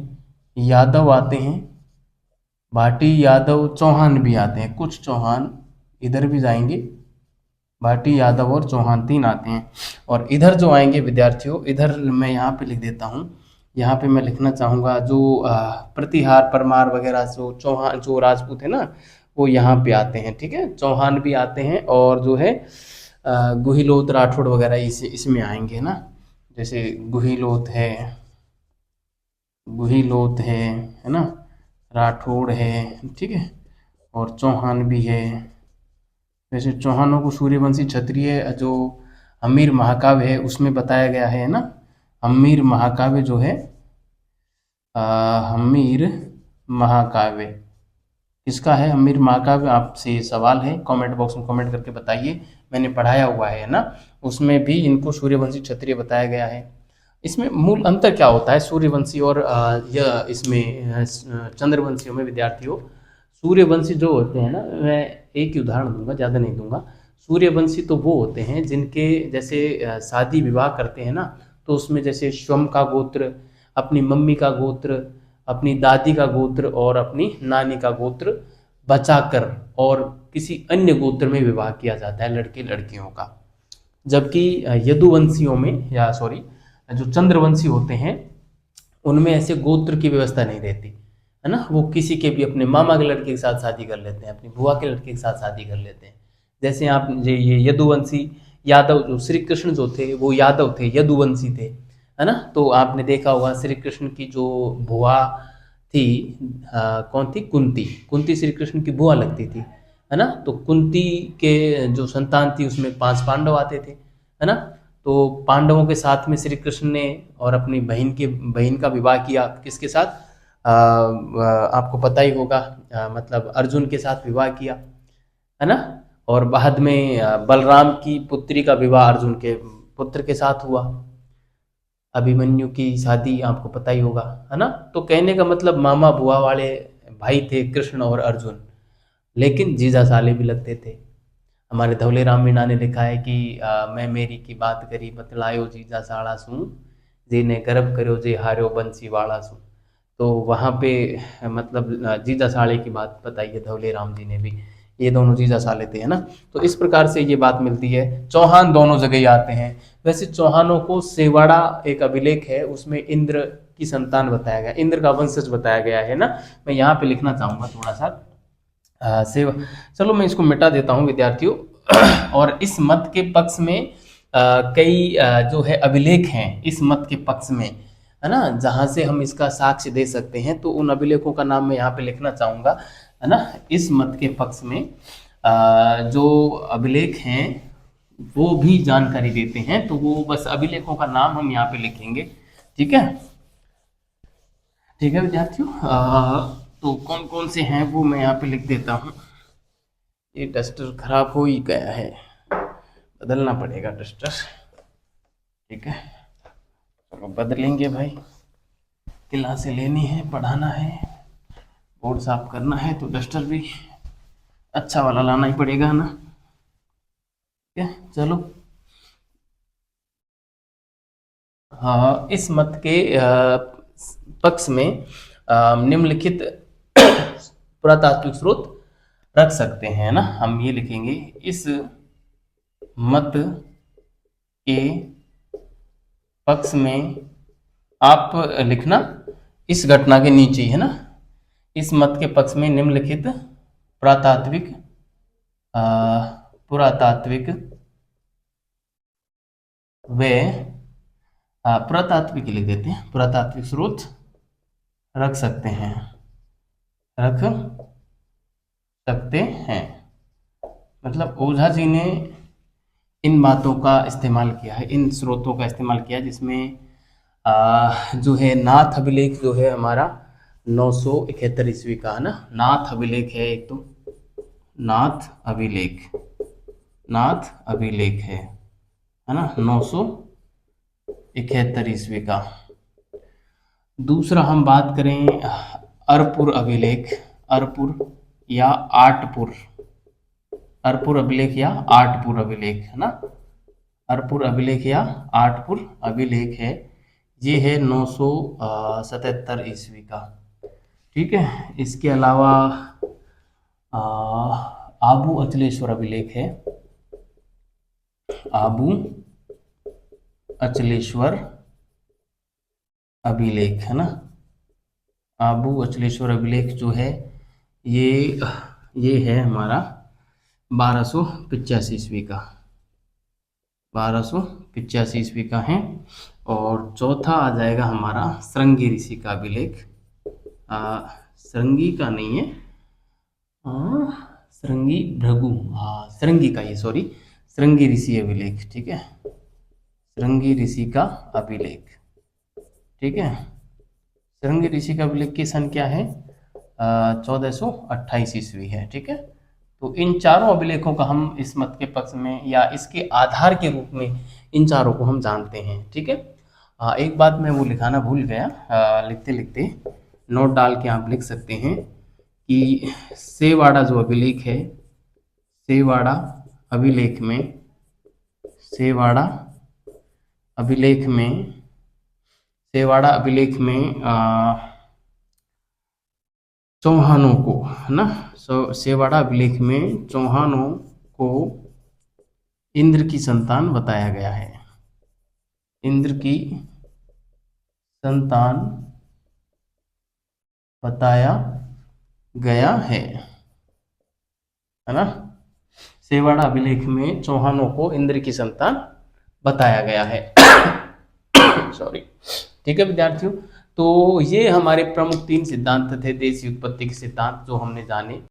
यादव आते हैं, भाटी यादव, चौहान भी आते हैं, कुछ चौहान इधर भी जाएंगे, भाटी यादव और चौहान तीन आते हैं। और इधर जो आएंगे विद्यार्थियों, इधर मैं यहाँ पे लिख देता हूँ, यहाँ पे मैं लिखना चाहूँगा जो प्रतिहार परमार वगैरह जो चौहान जो राजपूत है ना, वो यहाँ पे आते हैं। ठीक है, चौहान भी आते हैं, और जो है गुहिलोत राठौड़ वगैरह इसमें आएंगे ना, जैसे गुहिलोत है, है ना, राठौड़ है। ठीक है, और चौहान भी है। वैसे चौहानों को सूर्यवंशी क्षत्रिय जो अमीर महाकाव्य है उसमें बताया गया है ना, अमीर महाकाव्य जो है, अमीर महाकाव्य किसका है? अमीर महाकाव्य, आपसे सवाल है, कमेंट बॉक्स में कमेंट करके बताइए, मैंने पढ़ाया हुआ है ना, उसमें भी इनको सूर्यवंशी क्षत्रिय बताया गया है। इसमें मूल अंतर क्या होता है सूर्यवंशी और यह इसमें चंद्रवंशियों में विद्यार्थियों? सूर्यवंशी जो होते हैं ना, मैं एक ही उदाहरण दूंगा, ज़्यादा नहीं दूंगा। सूर्यवंशी तो वो होते हैं जिनके जैसे शादी विवाह करते हैं ना, तो उसमें जैसे स्वयं का गोत्र, अपनी मम्मी का गोत्र, अपनी दादी का गोत्र और अपनी नानी का गोत्र बचाकर और किसी अन्य गोत्र में विवाह किया जाता है लड़के लड़कियों का। जबकि यदुवंशियों में, या सॉरी जो चंद्रवंशी होते हैं, उनमें ऐसे गोत्र की व्यवस्था नहीं रहती। है ना, वो किसी के भी अपने मामा के लड़के के साथ शादी कर लेते हैं, अपनी बुआ के लड़के के साथ शादी कर लेते हैं। जैसे आप ये यदुवंशी यादव, जो श्री कृष्ण जो थे वो यादव थे, यदुवंशी थे, है ना। तो आपने देखा होगा श्री कृष्ण की जो बुआ थी, कौन थी, कुंती। कुंती श्री कृष्ण की बुआ लगती थी, है ना। तो कुंती के जो संतान थी उसमें 5 पांडव आते थे, है ना। तो पांडवों के साथ में श्री कृष्ण ने और अपनी बहन का विवाह किया, किसके साथ, आपको पता ही होगा, मतलब अर्जुन के साथ विवाह किया, है ना। और बाद में बलराम की पुत्री का विवाह अर्जुन के पुत्र के साथ हुआ। अभिमन्यु की शादी आपको पता ही होगा, है ना। तो कहने का मतलब मामा बुआ वाले भाई थे कृष्ण और अर्जुन, लेकिन जीजा साले भी लगते थे। हमारे धवले राम मीणा ने लिखा है कि मैं मेरी की बात करी बतलायो जीजा साड़ा सू, जी ने गर्भ करो जे हार्यो बंसी वाड़ा सू। तो वहाँ पे मतलब जीजा साले की बात बताई है धवले राम जी ने भी, ये दोनों जीजा साले थे, है ना। तो इस प्रकार से ये बात मिलती है। चौहान दोनों जगह ही आते हैं। वैसे चौहानों को सेवाड़ा एक अभिलेख है, उसमें इंद्र की संतान बताया गया, इंद्र का वंशज बताया गया है ना। मैं यहाँ पे लिखना चाहूंगा थोड़ा सा, सेवा, चलो मैं इसको मिटा देता हूँ विद्यार्थियों। और इस मत के पक्ष में कई जो है अभिलेख हैं इस मत के पक्ष में, है ना, जहाँ से हम इसका साक्ष्य दे सकते हैं। तो उन अभिलेखों का नाम मैं यहाँ पे लिखना चाहूँगा, है ना। इस मत के पक्ष में जो अभिलेख हैं वो भी जानकारी देते हैं, तो वो बस अभिलेखों का नाम हम यहाँ पे लिखेंगे, ठीक है। ठीक है विद्यार्थियों, तो कौन कौन से हैं वो मैं यहाँ पे लिख देता हूँ। ये डस्टर खराब हो ही गया है, बदलना पड़ेगा डस्टर, ठीक है। चलो बदलेंगे भाई, क्लासें लेनी है, पढ़ाना है, बोर्ड साफ करना है, तो डस्टर भी अच्छा वाला लाना ही पड़ेगा ना, ठीक है। चलो, हाँ, इस मत के पक्ष में निम्नलिखित पुरातात्विक स्रोत रख सकते हैं ना। हम ये लिखेंगे, इस मत के पक्ष में, आप लिखना इस घटना के नीचे, है ना। इस मत के पक्ष में निम्नलिखित पुरातात्विक पुरातात्विक व पुरातात्विक लिख देते हैं, पुरातात्विक स्रोत रख सकते हैं, रख सकते हैं। मतलब ओझा जी ने इन बातों का इस्तेमाल किया है, इन स्रोतों का इस्तेमाल किया, जिसमें जो है नाथ अभिलेख जो है हमारा 971 ईस्वी का, है ना। नाथ अभिलेख है एक, तो नाथ अभिलेख, नाथ अभिलेख है ना, 971 ईस्वी का। दूसरा हम बात करें अरपुर अभिलेख, अरपुर या आटपुर, अरपुर अभिलेख या आटपुर अभिलेख, है ना। अरपुर अभिलेख या आटपुर अभिलेख है, ये है 977 ईस्वी का, ठीक है। इसके अलावा आबू अचलेश्वर अभिलेख है, आबू अचलेश्वर अभिलेख, है ना। आबू अचलेश्वर अभिलेख जो है ये है हमारा 1285 ईस्वी का, 1285 ईस्वी का है। और चौथा आ जाएगा हमारा श्रृंगी ऋषि का अभिलेख, श्रृंगी का नहीं है, श्रृंगी भृगु, हाँ श्रृंगी का, ये सॉरी, श्रृंगी ऋषि अभिलेख, ठीक है, श्रृंगी ऋषि का अभिलेख, ठीक है। श्रृंगी ऋषि का अभिलेख की सन क्या है, 1428 ईस्वी है, ठीक है। तो इन चारों अभिलेखों का हम इस मत के पक्ष में या इसके आधार के रूप में इन चारों को हम जानते हैं, ठीक है। एक बात मैं वो लिखाना भूल गया, लिखते लिखते नोट डाल के आप लिख सकते हैं कि सेवाड़ा जो अभिलेख है, सेवाड़ा अभिलेख में, सेवाड़ा अभिलेख में, सेवाड़ा अभिलेख में चौहानों को, है ना, सेवाड़ा अभिलेख में चौहानों को इंद्र की संतान बताया गया है, इंद्र की संतान बताया गया है ना। सेवाड़ा अभिलेख में चौहानों को इंद्र की संतान बताया गया है। सॉरी। ठीक है विद्यार्थियों, तो ये हमारे प्रमुख 3 सिद्धांत थे देश की उत्पत्ति के सिद्धांत जो हमने जाने।